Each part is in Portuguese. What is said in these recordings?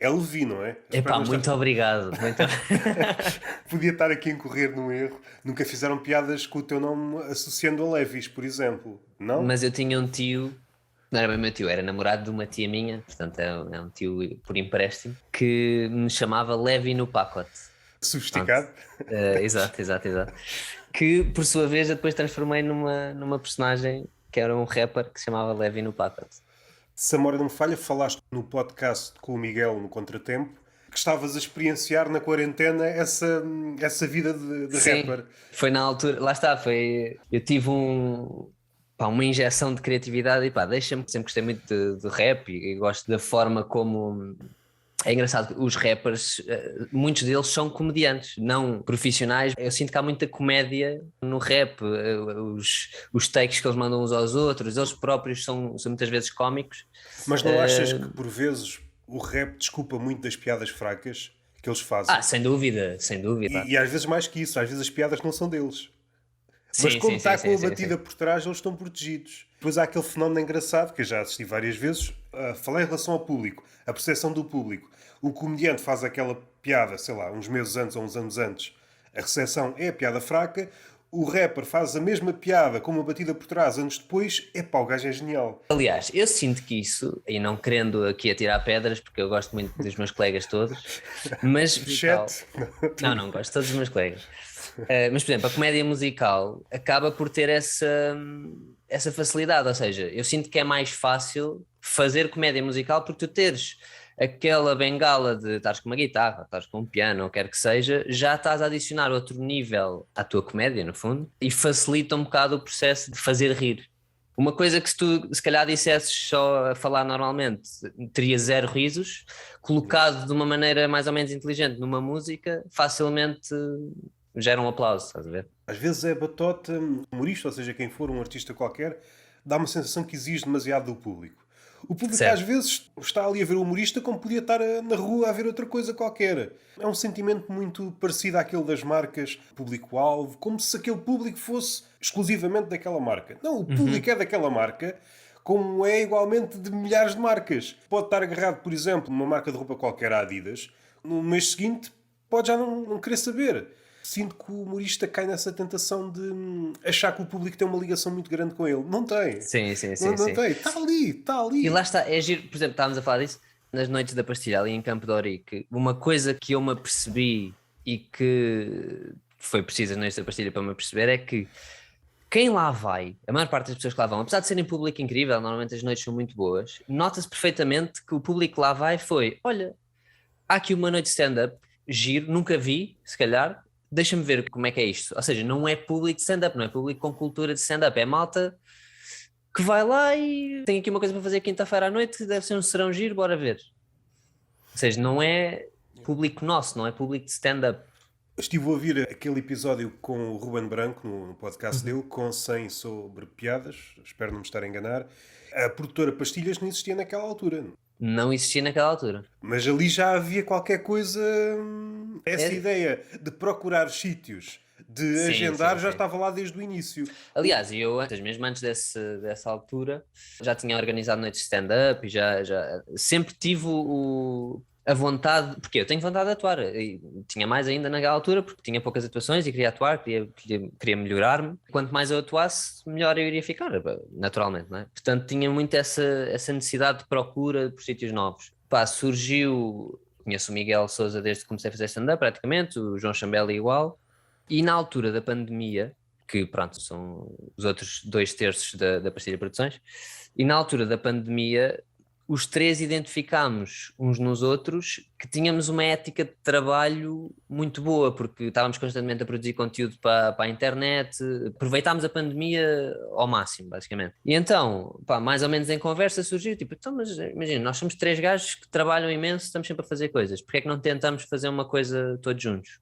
É Levi, não é? Espero Epá, não estar... muito obrigado. Podia estar aqui a incorrer num erro. Nunca fizeram piadas com o teu nome associando a Levis, por exemplo. Não? Mas eu tinha um tio, não era bem meu tio, era namorado de uma tia minha, portanto é um tio por empréstimo, que me chamava Levi no pacote. Pronto. Sofisticado? Exato, exato, exato. Que por sua vez eu depois transformei numa personagem que era um rapper que se chamava Levi no pacote. Se a memória não me falha, falaste no podcast com o Miguel no Contratempo que estavas a experienciar na quarentena essa vida de Sim, rapper. foi na altura, lá está, eu tive uma injeção de criatividade e pá, deixa-me, sempre gostei muito de rap e gosto da forma como, é engraçado que os rappers, muitos deles são comediantes, não profissionais. Eu sinto que há muita comédia no rap, os takes que eles mandam uns aos outros, eles próprios são muitas vezes cómicos. Mas não achas Eh, que por vezes o rap desculpa muito das piadas fracas que eles fazem? Sem dúvida, sem dúvida. E às vezes mais que isso, às vezes as piadas não são deles. Mas Sim, como sim, sim, está com sim, a sim, batida sim. por trás, eles estão protegidos. Depois há aquele fenómeno engraçado que eu já assisti várias vezes. Falei em relação ao público, a percepção do público. O comediante faz aquela piada, sei lá, uns meses antes ou uns anos antes. A recepção é a piada fraca. O rapper faz a mesma piada com uma batida por trás anos depois. Epá, o gajo é genial. Aliás, eu sinto que isso, e não querendo aqui atirar pedras, porque eu gosto muito dos meus colegas todos, mas musical. Chat. Não, gosto de todos os meus colegas. Mas, por exemplo, a comédia musical acaba por ter essa facilidade, ou seja, eu sinto que é mais fácil fazer comédia musical porque tu teres aquela bengala de estares com uma guitarra, estares com um piano, ou quer que seja, já estás a adicionar outro nível à tua comédia, no fundo, e facilita um bocado o processo de fazer rir. Uma coisa que se tu se calhar dissesses só a falar normalmente, teria zero risos, colocado de uma maneira mais ou menos inteligente numa música, facilmente gera um aplauso, estás a ver? Às vezes é batota, humorista, ou seja, quem for um artista qualquer, dá uma sensação que exige demasiado do público. O público às Certo. vezes está ali a ver o humorista como podia estar na rua a ver outra coisa qualquer. É um sentimento muito parecido àquele das marcas, público-alvo, como se aquele público fosse exclusivamente daquela marca. Não, o público Uhum. é daquela marca, como é igualmente de milhares de marcas. Pode estar agarrado, por exemplo, numa marca de roupa qualquer, a Adidas, no mês seguinte pode já não querer saber. Sinto que o humorista cai nessa tentação de achar que o público tem uma ligação muito grande com ele. Não tem. Sim, sim, Não, sim, não sim. tem. Está ali, está E lá ali. está, é giro, por exemplo, estávamos a falar disso nas noites da pastilha ali em Campo de Ourique. Uma coisa que eu me apercebi e que foi preciso as noites da pastilha para me aperceber é que quem lá vai, a maior parte das pessoas que lá vão, apesar de serem público incrível, normalmente as noites são muito boas, nota-se perfeitamente que o público que lá vai foi: olha, há aqui uma noite de stand-up, giro, nunca vi, se calhar, deixa-me ver como é que é isto. Ou seja, não é público de stand-up, não é público com cultura de stand-up, é malta que vai lá e tem aqui uma coisa para fazer quinta-feira à noite, deve ser um serão giro, bora ver. Ou seja, não é público nosso, não é público de stand-up. Estive a ouvir aquele episódio com o Ruben Branco no podcast Uhum. dele, com 100 sobre piadas. Espero não me estar a enganar. A produtora Pastilhas não existia naquela altura. Não existia naquela altura. Mas ali já havia qualquer coisa. Essa É... ideia de procurar sítios, de Sim, sim, agendar, já sim. estava lá desde o início. Aliás, eu mesmo antes dessa altura, já tinha organizado noites de stand-up e já sempre tive a vontade, porque eu tenho vontade de atuar, e tinha mais ainda naquela altura, porque tinha poucas atuações e queria atuar, queria melhorar-me. Quanto mais eu atuasse, melhor eu iria ficar, naturalmente, não é? Portanto, tinha muito essa necessidade de procura por sítios novos. Pá, surgiu, conheço o Miguel Sousa desde que comecei a fazer stand-up, praticamente, o João Chambela igual, e na altura da pandemia, que pronto, são os outros 2/3 da Pastilha Produções, e na altura da pandemia os três identificámos uns nos outros que tínhamos uma ética de trabalho muito boa, porque estávamos constantemente a produzir conteúdo para a internet, aproveitámos a pandemia ao máximo, basicamente. E então, pá, mais ou menos em conversa surgiu, tipo, então, mas imagina, nós somos três gajos que trabalham imenso, estamos sempre a fazer coisas, porque é que não tentamos fazer uma coisa todos juntos?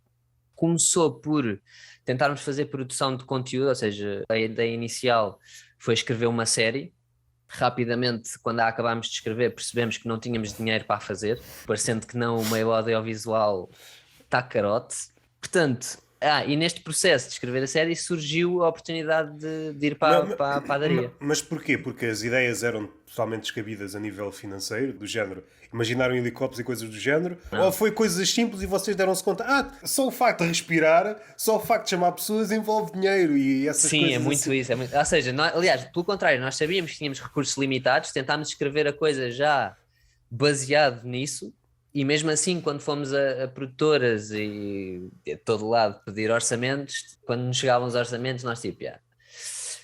Começou por tentarmos fazer produção de conteúdo, ou seja, a ideia inicial foi escrever uma série. Rapidamente, quando a acabámos de escrever, percebemos que não tínhamos dinheiro para a fazer, parecendo que não, o meio audiovisual está carote. Portanto, E neste processo de escrever a série surgiu a oportunidade de ir para a padaria. Mas porquê? Porque as ideias eram totalmente descabidas a nível financeiro, do género. Imaginaram helicópteros e coisas do género? Não. Ou foi coisas simples e vocês deram-se conta? Só o facto de respirar, só o facto de chamar pessoas envolve dinheiro e essas Sim, coisas é muito assim. isso. Ou seja, aliás, pelo contrário, nós sabíamos que tínhamos recursos limitados, tentámos escrever a coisa já baseado nisso, e mesmo assim, quando fomos a produtoras e a todo lado pedir orçamentos, quando nos chegavam os orçamentos, nós tipo,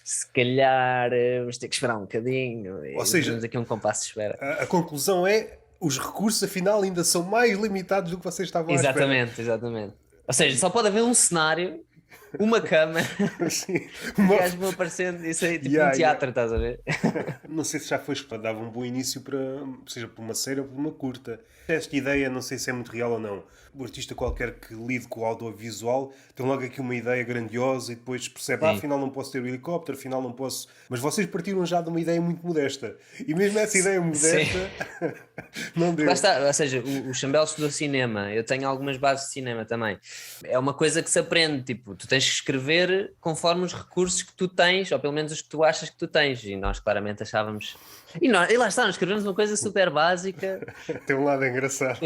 se calhar vamos ter que esperar um bocadinho, Ou e seja, temos aqui um compasso de espera. a conclusão é os recursos afinal ainda são mais limitados do que vocês estavam à espera. Exatamente. Ou seja, só pode haver um cenário, uma câmara, Sim. e gajos vão aparecendo, isso aí, tipo um teatro, estás a ver? Não sei se já foi dava um bom início para, seja por uma série ou por uma curta. Esta ideia não sei se é muito real ou não. O artista qualquer que lide com o audiovisual tem logo aqui uma ideia grandiosa e depois percebe, Sim. afinal não posso ter o helicóptero, afinal não posso... Mas vocês partiram já de uma ideia muito modesta. E mesmo essa ideia modesta não deu. Lá está, ou seja, o Chambel estudou cinema, eu tenho algumas bases de cinema também. É uma coisa que se aprende, tipo, tu tens que escrever conforme os recursos que tu tens, ou pelo menos os que tu achas que tu tens, e nós claramente achávamos... E lá está, nós escrevemos uma coisa super básica. Tem um lado engraçado.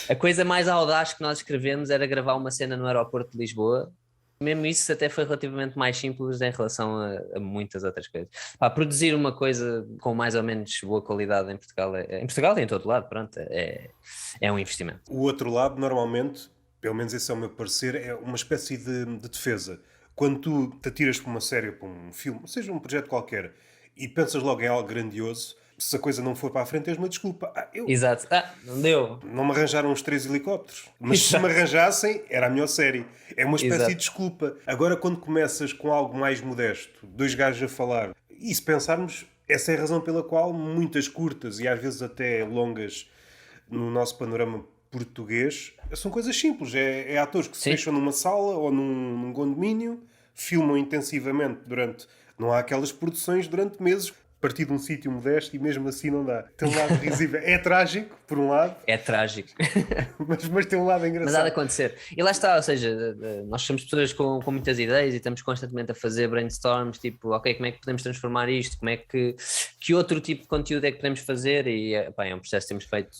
A coisa mais audaz que nós escrevemos era gravar uma cena no aeroporto de Lisboa. Mesmo isso até foi relativamente mais simples em relação a muitas outras coisas. Produzir uma coisa com mais ou menos boa qualidade em Portugal, em Portugal e em todo lado, pronto, é um investimento. O outro lado, normalmente, pelo menos esse é o meu parecer, é uma espécie de defesa. Quando tu te atiras para uma série, para um filme, seja um projeto qualquer, e pensas logo em algo grandioso, se a coisa não for para a frente, tens uma desculpa. Exato. Não deu. Não me arranjaram os 3 helicópteros. Mas se me arranjassem, era a melhor série. É uma espécie Exato. de desculpa. Agora, quando começas com algo mais modesto, 2 gajos a falar, e se pensarmos, essa é a razão pela qual muitas curtas e às vezes até longas no nosso panorama português são coisas simples. É atores que se fecham numa sala ou num condomínio, filmam intensivamente durante... Não há aquelas produções durante meses, partir de um sítio modesto, e mesmo assim não dá. Tem um lado risível. É trágico, por um lado. É trágico. mas tem um lado Mas engraçado. há de acontecer. E lá está, ou seja, nós somos pessoas com muitas ideias e estamos constantemente a fazer brainstorms, tipo, ok, como é que podemos transformar isto? Como é que outro tipo de conteúdo é que podemos fazer? E é um processo que temos feito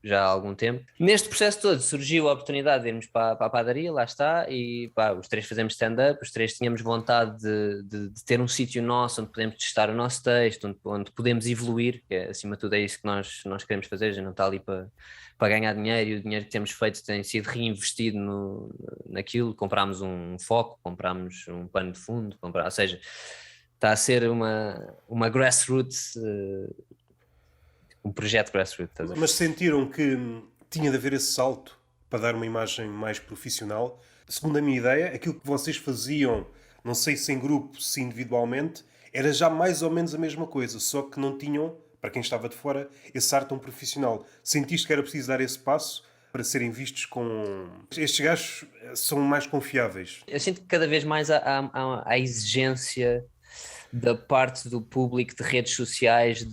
já há algum tempo. Neste processo todo surgiu a oportunidade de irmos para a padaria, lá está, e os 3 fazemos stand-up, os 3 tínhamos vontade de ter um sítio nosso onde podemos testar o nosso texto, onde podemos evoluir, que é, acima de tudo é isso que nós queremos fazer, a gente não está ali para ganhar dinheiro, e o dinheiro que temos feito tem sido reinvestido naquilo. Comprámos um foco, comprámos um pano de fundo, ou seja, está a ser uma grassroots, um projeto grassroots. Mas sentiram que tinha de haver esse salto para dar uma imagem mais profissional? Segundo a minha ideia, aquilo que vocês faziam, não sei se em grupo, se individualmente, era já mais ou menos a mesma coisa, só que não tinham, para quem estava de fora, esse ar tão profissional. Sentiste que era preciso dar esse passo para serem vistos com... Estes gajos são mais confiáveis. Eu sinto que cada vez mais há exigência da parte do público de redes sociais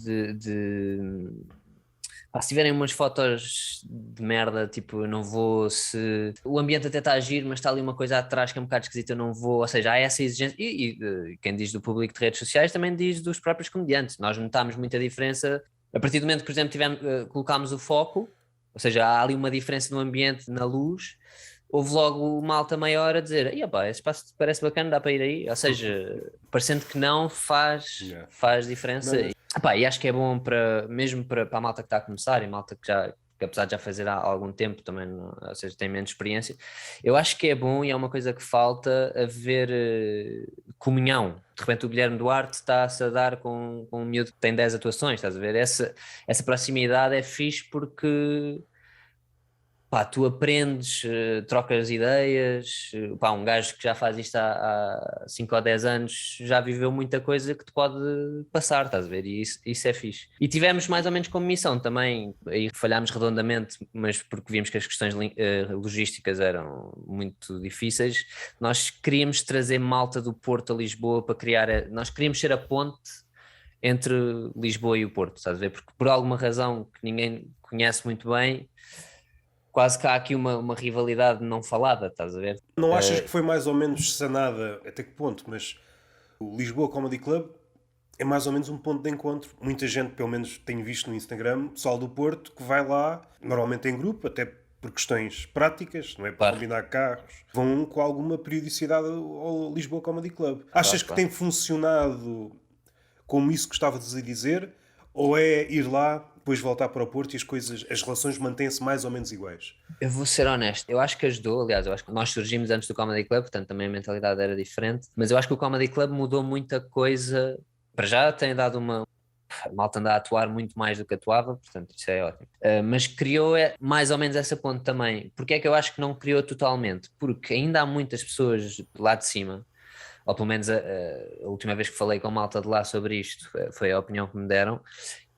se tiverem umas fotos de merda, tipo, eu não vou, se o ambiente até está a agir, mas está ali uma coisa atrás que é um bocado esquisita, eu não vou, ou seja, há essa exigência, e quem diz do público de redes sociais também diz dos próprios comediantes. Nós notámos muita diferença, a partir do momento que, por exemplo, colocámos o foco, ou seja, há ali uma diferença no ambiente, na luz, houve logo uma alta maior a dizer, esse espaço parece bacana, dá para ir aí, ou seja, parecendo que não faz diferença. E acho que é bom mesmo para a malta que está a começar, e malta que apesar de já fazer há algum tempo também, ou seja, tem menos experiência, eu acho que é bom, e é uma coisa que falta, haver comunhão. De repente o Guilherme Duarte está-se a dar com um miúdo que tem 10 atuações, estás a ver? Essa proximidade é fixe porque... tu aprendes, trocas ideias, um gajo que já faz isto há 5 ou 10 anos já viveu muita coisa que te pode passar, estás a ver? E isso é fixe. E tivemos mais ou menos como missão também, aí falhámos redondamente, mas porque vimos que as questões logísticas eram muito difíceis, nós queríamos trazer malta do Porto a Lisboa para nós queríamos ser a ponte entre Lisboa e o Porto, estás a ver? Porque por alguma razão que ninguém conhece muito bem, quase que há aqui uma rivalidade não falada, estás a ver? Não achas que foi mais ou menos sanada, até que ponto? Mas o Lisboa Comedy Club é mais ou menos um ponto de encontro. Muita gente, pelo menos tenho visto no Instagram, pessoal do Porto, que vai lá, normalmente em grupo, até por questões práticas, não é? Para Claro. combinar carros, vão com alguma periodicidade ao Lisboa Comedy Club. Achas que claro. tem funcionado como isso que estavas a dizer? Ou é ir lá, depois voltar para o Porto e as relações mantêm-se mais ou menos iguais? Eu vou ser honesto, eu acho que ajudou, aliás, eu acho que nós surgimos antes do Comedy Club, portanto também a mentalidade era diferente, mas eu acho que o Comedy Club mudou muita coisa, para já tem dado a malta anda a atuar muito mais do que atuava, portanto isso é ótimo, mas criou mais ou menos essa ponte também. Porque é que eu acho que não criou totalmente? Porque ainda há muitas pessoas lá de cima, ou pelo menos a última vez que falei com malta de lá sobre isto, foi a opinião que me deram,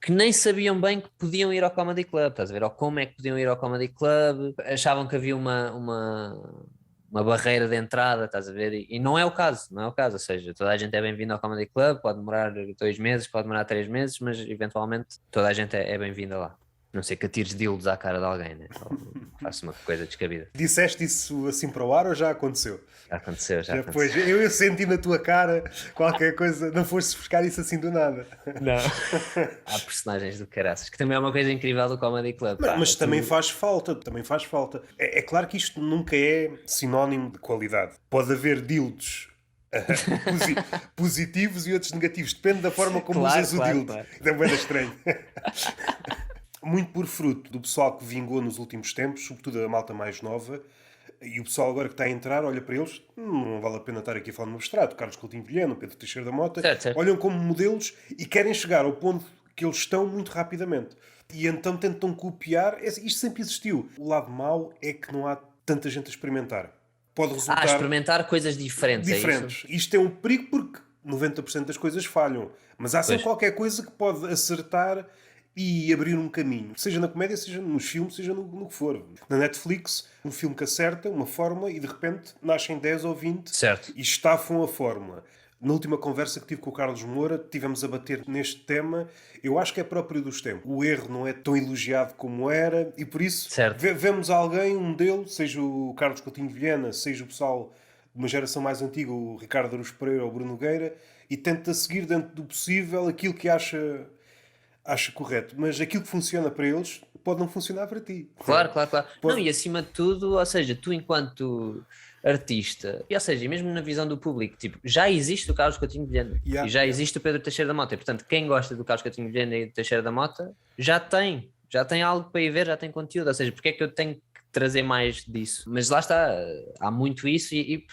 que nem sabiam bem que podiam ir ao Comedy Club, estás a ver? Ou como é que podiam ir ao Comedy Club, achavam que havia uma barreira de entrada, estás a ver? E não é o caso, não é o caso, ou seja, toda a gente é bem-vinda ao Comedy Club, pode demorar 2 meses, pode demorar 3 meses, mas eventualmente toda a gente é bem-vinda lá. Não sei que atires dildos à cara de alguém, né? Ou faço uma coisa descabida. Disseste isso assim para o ar ou já aconteceu? Já aconteceu, já aconteceu. Pois, eu senti na tua cara qualquer coisa, não foste buscar isso assim do nada. Não. Há personagens do caraças, que também é uma coisa incrível do Comedy Club. Mas também faz falta, também faz falta. É claro que isto nunca é sinónimo de qualidade. Pode haver dildos positivos e outros negativos. Depende da forma como usas o dildo. Claro. É bem estranho. Muito por fruto do pessoal que vingou nos últimos tempos, sobretudo a malta mais nova, e o pessoal agora que está a entrar olha para eles, não vale a pena estar aqui a falar no abstrato, Carlos Coutinho Vilhena, Pedro Teixeira da Mota, certo. olham como modelos e querem chegar ao ponto que eles estão muito rapidamente. E então tentam copiar. Isto sempre existiu. O lado mau é que não há tanta gente a experimentar. Pode resultar... experimentar coisas diferentes. É isso? Isto é um perigo porque 90% das coisas falham. Mas há sempre qualquer coisa que pode acertar e abrir um caminho. Seja na comédia, seja nos filmes, seja no que for. Na Netflix, um filme que acerta uma fórmula e de repente nascem 10 ou 20 Certo. e estafam a fórmula. Na última conversa que tive com o Carlos Moura, tivemos a bater neste tema. Eu acho que é próprio dos tempos. O erro não é tão elogiado como era e por isso vemos alguém, um modelo, seja o Carlos Coutinho Vilhena, seja o pessoal de uma geração mais antiga, o Ricardo Araújo Pereira ou o Bruno Nogueira, e tenta seguir dentro do possível aquilo que acha correto. Mas aquilo que funciona para eles pode não funcionar para ti. Claro. Não, e acima de tudo, ou seja, tu enquanto artista, e ou seja, mesmo na visão do público, tipo, já existe o Carlos Coutinho Vilhena e já existe o Pedro Teixeira da Mota, e portanto quem gosta do Carlos Coutinho Vilhena e do Teixeira da Mota já tem algo para ir ver, já tem conteúdo, ou seja, porque é que eu tenho que trazer mais disso? Mas lá está, há muito isso e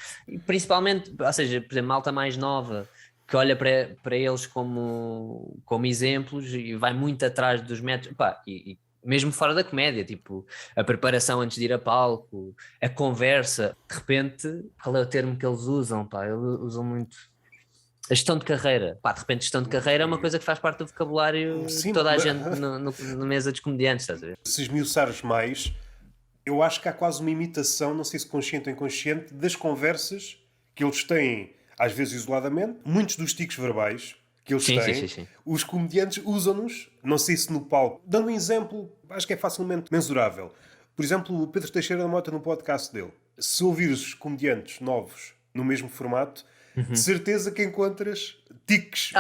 principalmente, ou seja, por exemplo, malta mais nova que olha para eles como exemplos e vai muito atrás dos métodos, pá, e mesmo fora da comédia, tipo, a preparação antes de ir a palco, a conversa, de repente, qual é o termo que eles usam? Pá, eles usam muito a gestão de carreira. Pá, de repente, gestão de carreira é uma coisa que faz parte do vocabulário de toda a gente na mesa dos comediantes, estás a ver? Se esmiuçares mais, eu acho que há quase uma imitação, não sei se consciente ou inconsciente, das conversas que eles têm, às vezes isoladamente. Muitos dos tiques verbais que eles têm, sim. Os comediantes usam-nos, não sei se no palco. Dando um exemplo, acho que é facilmente mensurável. Por exemplo, o Pedro Teixeira da Mota no podcast dele. Se ouvires comediantes novos no mesmo formato, de certeza que encontras tiques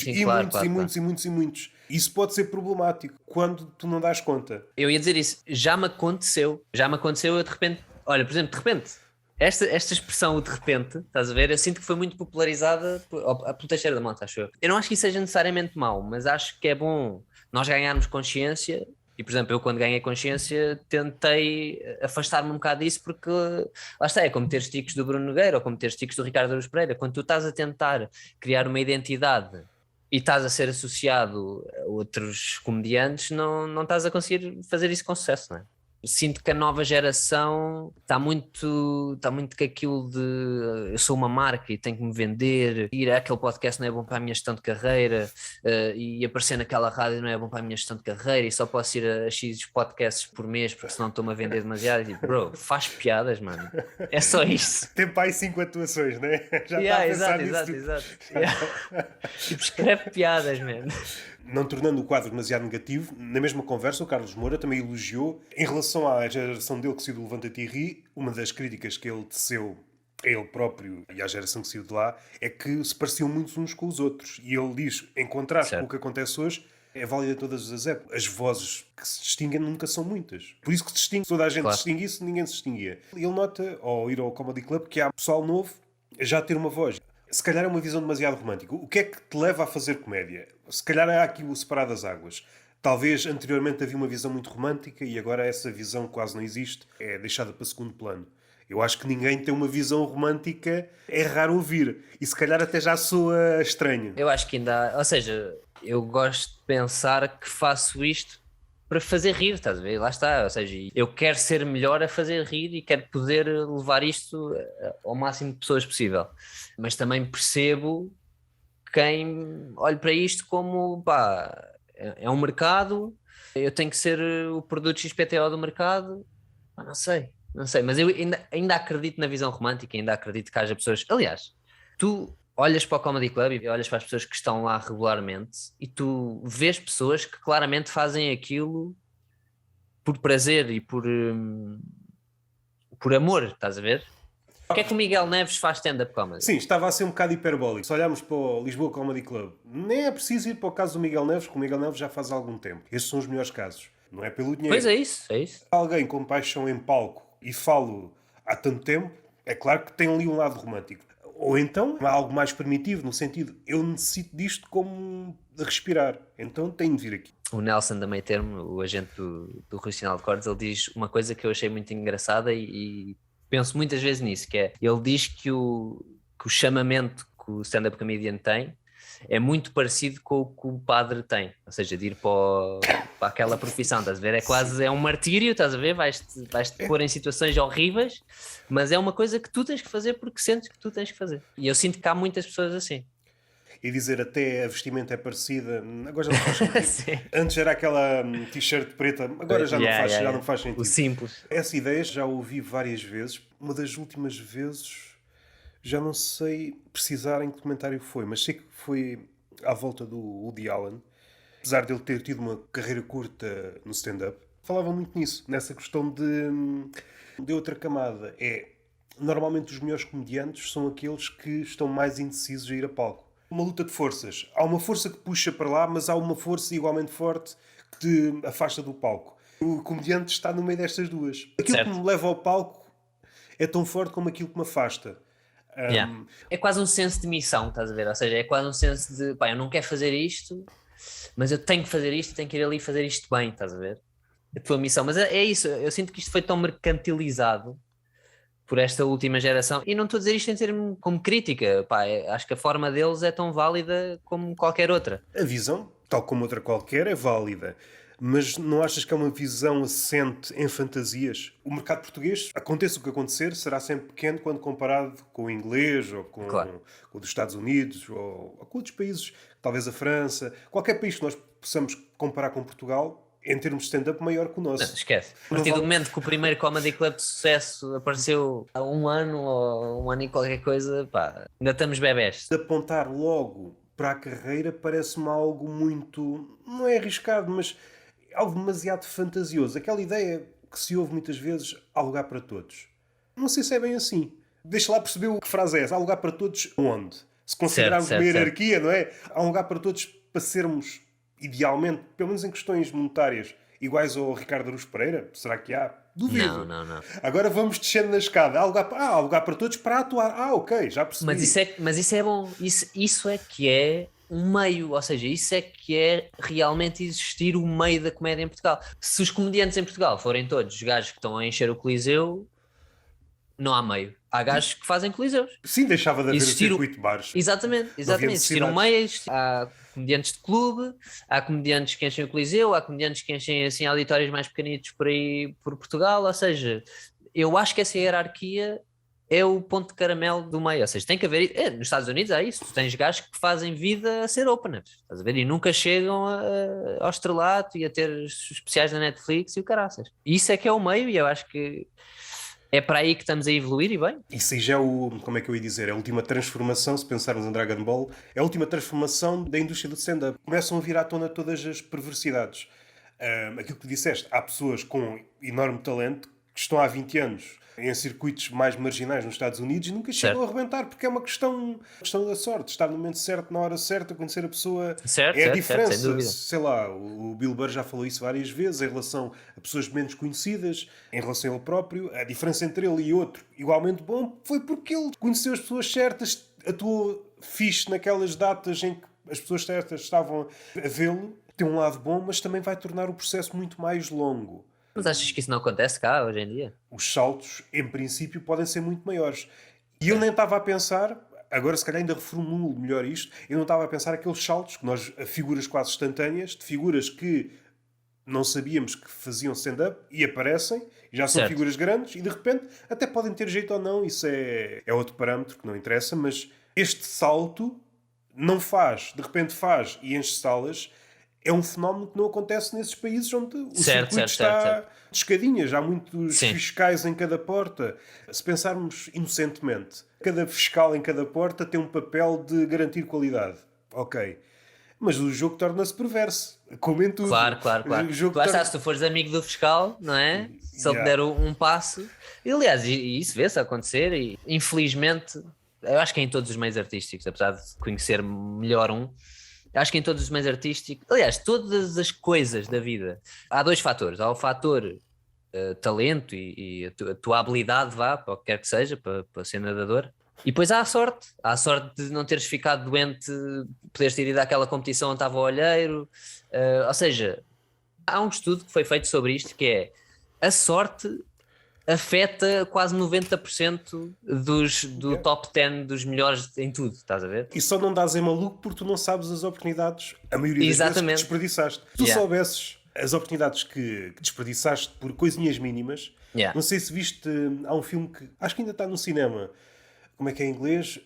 e muitos. Isso pode ser problemático quando tu não dás conta. Eu ia dizer isso, já me aconteceu, eu de repente, olha, por exemplo, de repente, esta expressão, o de repente, estás a ver, eu sinto que foi muito popularizada pelo Teixeira da Mota, acho eu. Eu não acho que isso seja necessariamente mau, mas acho que é bom nós ganharmos consciência. E, por exemplo, eu quando ganhei consciência tentei afastar-me um bocado disso porque, lá está, é como ter tiques do Bruno Nogueira ou como ter tiques do Ricardo Araújo Pereira. Quando tu estás a tentar criar uma identidade e estás a ser associado a outros comediantes, não estás a conseguir fazer isso com sucesso, não é? Sinto que a nova geração está muito com aquilo de eu sou uma marca e tenho que me vender, ir àquele podcast não é bom para a minha gestão de carreira, e aparecer naquela rádio não é bom para a minha gestão de carreira e só posso ir a X podcasts por mês porque senão estou-me a vender demasiado. E, bro, faz piadas, mano, é só isso. Tem para aí 5 atuações, né? Já está a pensar nisso. Exato. Tipo, escreve piadas, mano. não tornando o quadro demasiado negativo, na mesma conversa o Carlos Moura também elogiou, em relação à geração dele que saiu do Levanta-te e Ri, uma das críticas que ele teceu a ele próprio e à geração que saiu de lá, é que se pareciam muito uns com os outros. E ele diz, em contraste com o Certo. que acontece hoje, é válido a todas as épocas. As vozes que se distinguem nunca são muitas. Por isso que se distingue, se toda a gente Claro. distinguisse, ninguém se distinguia. Ele nota, ao ir ao Comedy Club, que há pessoal novo a já ter uma voz. Se calhar é uma visão demasiado romântica. O que é que te leva a fazer comédia? Se calhar há aqui o separar das águas. Talvez anteriormente havia uma visão muito romântica e agora essa visão quase não existe, é deixada para segundo plano. Eu acho que ninguém tem uma visão romântica, é raro ouvir. E se calhar até já soa estranho. Eu acho que ainda há, ou seja, eu gosto de pensar que faço isto para fazer rir, estás a ver? Lá está, ou seja, eu quero ser melhor a fazer rir e quero poder levar isto ao máximo de pessoas possível. Mas também percebo quem olha para isto como, pá, é um mercado, eu tenho que ser o produto XPTO do mercado. Pá, não sei, mas eu ainda acredito na visão romântica, ainda acredito que haja pessoas. Aliás, tu olhas para o Comedy Club e olhas para as pessoas que estão lá regularmente e tu vês pessoas que claramente fazem aquilo por prazer e por amor, estás a ver? Porque é que o Miguel Neves faz stand-up comedy? Sim, estava a ser um bocado hiperbólico. Se olharmos para o Lisboa Comedy Club, nem é preciso ir para o caso do Miguel Neves, que o Miguel Neves já faz há algum tempo. Estes são os melhores casos. Não é pelo dinheiro. Pois é isso, é isso. Alguém com paixão em palco e falo há tanto tempo, é claro que tem ali um lado romântico. Ou então há algo mais primitivo, no sentido, eu necessito disto como respirar, então tenho de vir aqui. O Nelson da Meio Termo, o agente do Rui Sinal de Cortes, ele diz uma coisa que eu achei muito engraçada e penso muitas vezes nisso, que é, ele diz que o chamamento que o stand-up comedian tem é muito parecido com o que o padre tem, ou seja, de ir para aquela profissão, estás a ver? É quase, é um martírio, estás a ver? Vais-te pôr em situações horríveis, mas é uma coisa que tu tens que fazer porque sentes que tu tens que fazer. E eu sinto que há muitas pessoas assim. E dizer até a vestimenta é parecida, agora já não faz sentido. Sim. Antes era aquela t-shirt preta, agora já não faz sentido. O simples. Essa ideia já ouvi várias vezes. Uma das últimas vezes, já não sei precisar em que documentário foi, mas sei que foi à volta do Woody Allen. Apesar de ele ter tido uma carreira curta no stand-up, falava muito nisso, nessa questão de outra camada. Normalmente os melhores comediantes são aqueles que estão mais indecisos a ir a palco. Uma luta de forças. Há uma força que puxa para lá, mas há uma força igualmente forte que te afasta do palco. O comediante está no meio destas duas. Aquilo Certo. que me leva ao palco é tão forte como aquilo que me afasta. Yeah. É quase um senso de missão, estás a ver? Ou seja, é quase um senso de, pá, eu não quero fazer isto, mas eu tenho que fazer isto e tenho que ir ali fazer isto bem, estás a ver? A tua missão. Mas é isso, eu sinto que isto foi tão mercantilizado por esta última geração, e não estou a dizer isto em termos como crítica, pá, acho que a forma deles é tão válida como qualquer outra. A visão, tal como outra qualquer, é válida. Mas não achas que é uma visão assente em fantasias? O mercado português, aconteça o que acontecer, será sempre pequeno quando comparado com o inglês, ou Claro. com o dos Estados Unidos, ou com outros países, talvez a França. Qualquer país que nós possamos comparar com Portugal, em termos de stand-up, maior que o nosso. Não, esquece. A Não partir do vale- momento que o primeiro Comedy Club de sucesso apareceu há um ano ou um ano e qualquer coisa, pá, ainda estamos bebés. De apontar logo para a carreira parece-me algo muito... Não é arriscado, mas algo demasiado fantasioso. Aquela ideia que se ouve muitas vezes, há lugar para todos. Não sei se é bem assim. Deixa lá perceber o que frase é essa. Há lugar para todos onde? Se considerarmos Certo, uma certo, hierarquia, não é? Há um lugar para todos para sermos, idealmente, pelo menos em questões monetárias, iguais ao Ricardo Aruz Pereira? Será que há? Duvido. Não. Agora vamos descendo na escada. Há lugar para todos para atuar. Ok, já percebi. Mas isso é bom, isso é que é um meio, ou seja, isso é que é realmente existir o meio da comédia em Portugal. Se os comediantes em Portugal forem todos os gajos que estão a encher o Coliseu, não há meio. Há gajos que fazem Coliseus. Sim, deixava de haver Existir o o- circuito de bares. Exatamente. Existir um meio, há comediantes de clube, há comediantes que enchem o Coliseu, há comediantes que enchem assim auditórios mais pequenitos por aí, por Portugal, ou seja, eu acho que essa hierarquia é o ponto de caramelo do meio, ou seja, tem que haver, nos Estados Unidos há isso, tu tens gajos que fazem vida a ser openers, estás a ver, e nunca chegam ao estrelato e a ter os especiais da Netflix e o caraças. Isso é que é o meio, e eu acho que É para aí que estamos a evoluir e bem. Isso aí já é como é que eu ia dizer, é a última transformação, se pensarmos em Dragon Ball, é a última transformação da indústria do stand-up. Começam a vir à tona todas as perversidades. Aquilo que tu disseste, há pessoas com enorme talento que estão há 20 anos em circuitos mais marginais nos Estados Unidos e nunca chegam a Certo, arrebentar, porque é uma questão da sorte, estar no momento certo, na hora certa, conhecer a pessoa certo, é a certo, certo, sem diferença. dúvida. Sei lá, o Bill Burr já falou isso várias vezes em relação a pessoas menos conhecidas, em relação a ele próprio. A diferença entre ele e outro, igualmente bom, foi porque ele conheceu as pessoas certas, atuou fixe naquelas datas em que as pessoas certas estavam a vê-lo. Tem um lado bom, mas também vai tornar o processo muito mais longo. Mas achas que isso não acontece cá hoje em dia? Os saltos, em princípio, podem ser muito maiores. E eu Certo. nem estava a pensar, agora se calhar ainda reformulo melhor isto, eu não estava a pensar aqueles saltos, que nós, figuras quase instantâneas, de figuras que não sabíamos que faziam stand-up e aparecem, e já são Certo. figuras grandes, e de repente até podem ter jeito ou não, isso é outro parâmetro que não interessa, mas este salto não faz, de repente faz e enche salas, é um fenómeno que não acontece nesses países onde o Certo, circuito certo, certo, está certo. de escadinhas, há muitos Sim. fiscais em cada porta. Se pensarmos inocentemente, cada fiscal em cada porta tem um papel de garantir qualidade. Ok. Mas o jogo torna-se perverso, como em tudo. Claro, claro, claro. O jogo Lá está, torna... se tu fores amigo do fiscal, não é? Se ele te Yeah. der um passo. E, aliás, e isso vê-se acontecer, e infelizmente, eu acho que é em todos os meios artísticos, apesar de conhecer melhor um, acho que em todos os meios artísticos, aliás, todas as coisas da vida, há dois fatores. Há o fator talento e a tua habilidade, vá, para o que quer que seja, para ser nadador. E depois há a sorte de não teres ficado doente, poderes ter ido àquela competição onde estava o olheiro. Ou seja, há um estudo que foi feito sobre isto que é a sorte afeta quase 90% do Yeah. top 10 dos melhores em tudo, estás a ver? E só não dás em maluco porque tu não sabes as oportunidades, a maioria das vezes, que Exatamente. desperdiçaste. Se tu Yeah. soubesses as oportunidades que desperdiçaste por coisinhas mínimas, Yeah. não sei se viste, há um filme que acho que ainda está no cinema. Como é que é em inglês?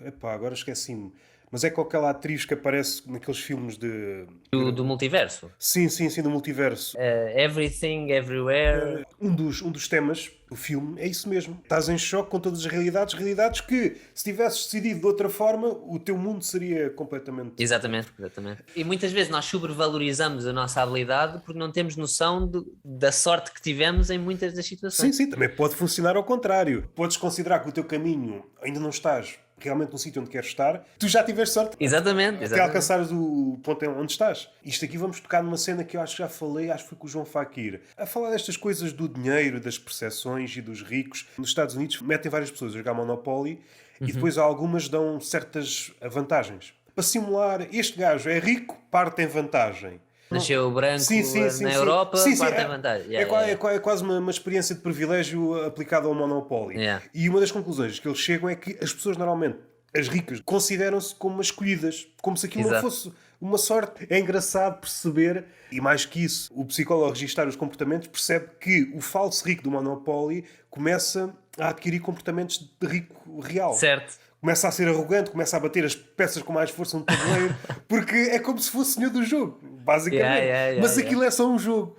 Epá, agora esqueci-me. Mas é com aquela atriz que aparece naqueles filmes de. Do multiverso. Sim, sim, sim, do multiverso. Everything, everywhere. Um dos temas do filme é isso mesmo. Estás em choque com todas as realidades que, se tivesses decidido de outra forma, o teu mundo seria completamente. Exatamente, exatamente. E muitas vezes nós sobrevalorizamos a nossa habilidade porque não temos noção da sorte que tivemos em muitas das Sim, situações. sim, também pode funcionar ao contrário. Podes considerar que o teu caminho ainda não estás realmente no sítio onde queres estar, tu já tiveste sorte Exatamente, até exatamente. alcançares o ponto onde estás. Isto aqui vamos tocar numa cena que eu acho que já falei, acho que foi com o João Fakir. A falar destas coisas do dinheiro, das percepções e dos ricos. Nos Estados Unidos metem várias pessoas a jogar Monopoly e depois algumas dão certas vantagens. Para simular, este gajo é rico, parte em vantagem. Nasceu branco Sim, sim, sim, na sim. Europa, Sim, sim, quarta é, vantagem. é, Yeah, qua- yeah, é qua- é quase uma experiência de privilégio aplicada ao Monopoly. yeah. E uma das conclusões que eles chegam é que as pessoas normalmente, as ricas, consideram-se como as escolhidas, como se aquilo não Exato. fosse uma sorte. É engraçado perceber, e mais que isso, o psicólogo a registar os comportamentos percebe que o falso rico do Monopoly começa a adquirir comportamentos de rico real. Certo. Começa a ser arrogante, começa a bater as peças com mais força no tabuleiro, porque é como se fosse senhor do jogo, basicamente. Yeah, yeah, yeah, Mas yeah. aquilo é só um jogo,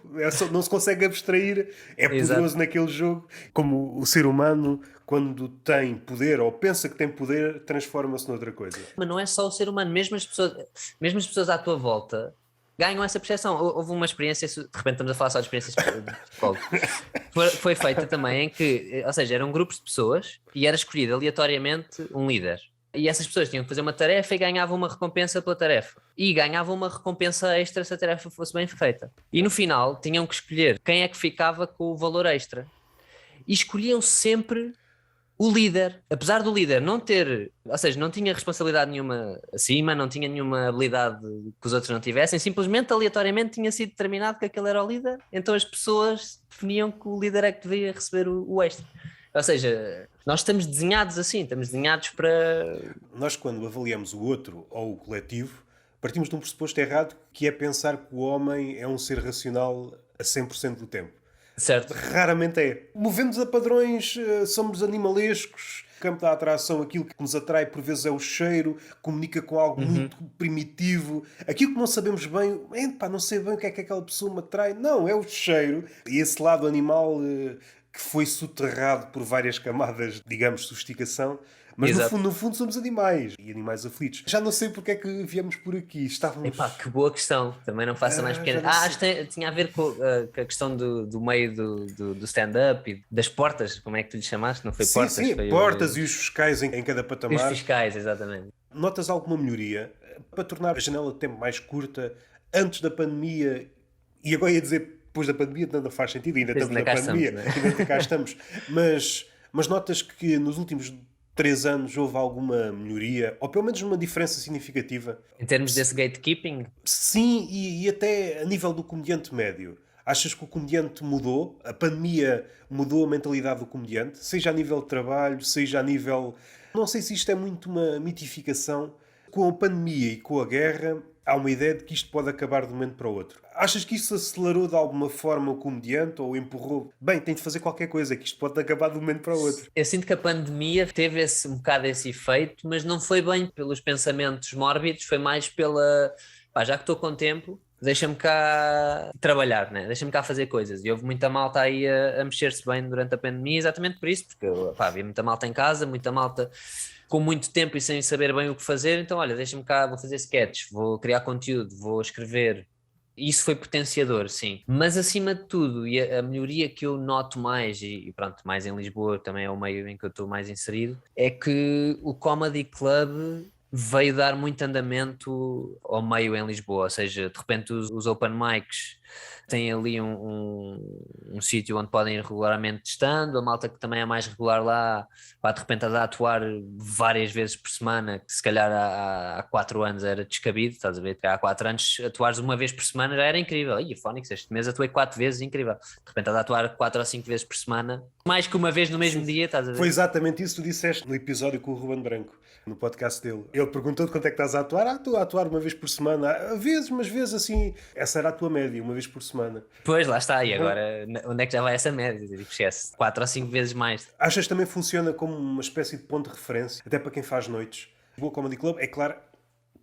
não se consegue abstrair, é Exato. poderoso naquele jogo. Como o ser humano, quando tem poder ou pensa que tem poder, transforma-se noutra coisa. Mas não é só o ser humano, mesmo as pessoas à tua volta ganham essa percepção. Houve uma experiência, de repente estamos a falar só de experiências de psicólogo, foi feita também em que, ou seja, eram grupos de pessoas e era escolhido aleatoriamente um líder. E essas pessoas tinham que fazer uma tarefa e ganhavam uma recompensa pela tarefa. E ganhavam uma recompensa extra se a tarefa fosse bem feita. E no final tinham que escolher quem é que ficava com o valor extra. E escolhiam sempre o líder, apesar do líder não ter, ou seja, não tinha responsabilidade nenhuma acima, não tinha nenhuma habilidade que os outros não tivessem, simplesmente aleatoriamente tinha sido determinado que aquele era o líder, então as pessoas definiam que o líder é que devia receber o extra. Ou seja, nós estamos desenhados assim, estamos desenhados para... Nós, quando avaliamos o outro ou o coletivo, partimos de um pressuposto errado, que é pensar que o homem é um ser racional a 100% do tempo. Certo. Raramente é. Movemos a padrões, somos animalescos. O campo da atração, aquilo que nos atrai por vezes é o cheiro, comunica com algo muito primitivo. Aquilo que não sabemos bem, pá, não sei bem o que é que aquela pessoa me atrai. Não, é o cheiro. E esse lado animal que foi soterrado por várias camadas, digamos, de sofisticação. Mas Exato. no fundo somos animais e animais aflitos. Já não sei porque é que viemos por aqui. Estávamos. Epá, que boa questão. Também não faça mais Já pequena. não sei. Acho que tinha a ver com a questão do meio do stand-up e das portas. Como é que tu lhe chamaste? Não foi Sim, portas, sim, foi portas e os fiscais em cada os patamar. fiscais, exatamente. Notas alguma melhoria para tornar a janela de tempo mais curta antes da pandemia? E agora ia dizer depois da pandemia, não faz sentido, ainda Pois, estamos ainda na cá pandemia, estamos, né? ainda cá estamos. Mas notas que nos últimos 3 anos houve alguma melhoria, ou pelo menos uma diferença significativa? Em termos desse gatekeeping, Sim, e até a nível do comediante médio. Achas que o comediante mudou? A pandemia mudou a mentalidade do comediante? Seja a nível de trabalho, seja a nível... Não sei se isto é muito uma mitificação. Com a pandemia e com a guerra, há uma ideia de que isto pode acabar de um momento para o outro. Achas que isto acelerou de alguma forma o comediante ou empurrou? Bem, tem de fazer qualquer coisa, que isto pode acabar de um momento para o outro. eu sinto que a pandemia teve um bocado esse efeito, mas não foi bem pelos pensamentos mórbidos, foi mais pela. Pá, já que estou com tempo, deixa-me cá trabalhar, né? Deixa-me cá fazer coisas. E houve muita malta aí a mexer-se bem durante a pandemia, exatamente por isso, porque pá, havia muita malta em casa, muita malta com muito tempo e sem saber bem o que fazer. Então, olha, deixa-me cá, vou fazer sketches, vou criar conteúdo, vou escrever. Isso foi potenciador, sim. Mas acima de tudo, e a melhoria que eu noto mais, e pronto, mais em Lisboa também é o meio em que eu estou mais inserido, é que o Comedy Club veio dar muito andamento ao meio em Lisboa, ou seja, de repente os open mics têm ali um sítio onde podem ir regularmente testando, a malta que também é mais regular lá, pá, de repente a atuar várias vezes por semana, que se calhar há 4 anos era descabido, estás a ver? Há 4 anos atuares uma vez por semana já era incrível. Ih, Fónix, este mês atuei 4 vezes, incrível. De repente a atuar 4 ou 5 vezes por semana, mais que uma vez no mesmo dia, estás a ver? Foi exatamente isso que tu disseste no episódio com o Ruben Branco, no podcast dele. Ele perguntou-te quanto é que estás a atuar. Ah, estou a atuar uma vez por semana. Mas vezes assim. Essa era a tua média, uma vez por semana. Pois, lá está, e agora onde é que já vai essa média? Tipo, esquece, 4 ou 5 vezes mais. Achas que também funciona como uma espécie de ponto de referência, até para quem faz noites? O Boa Comedy Club, é claro,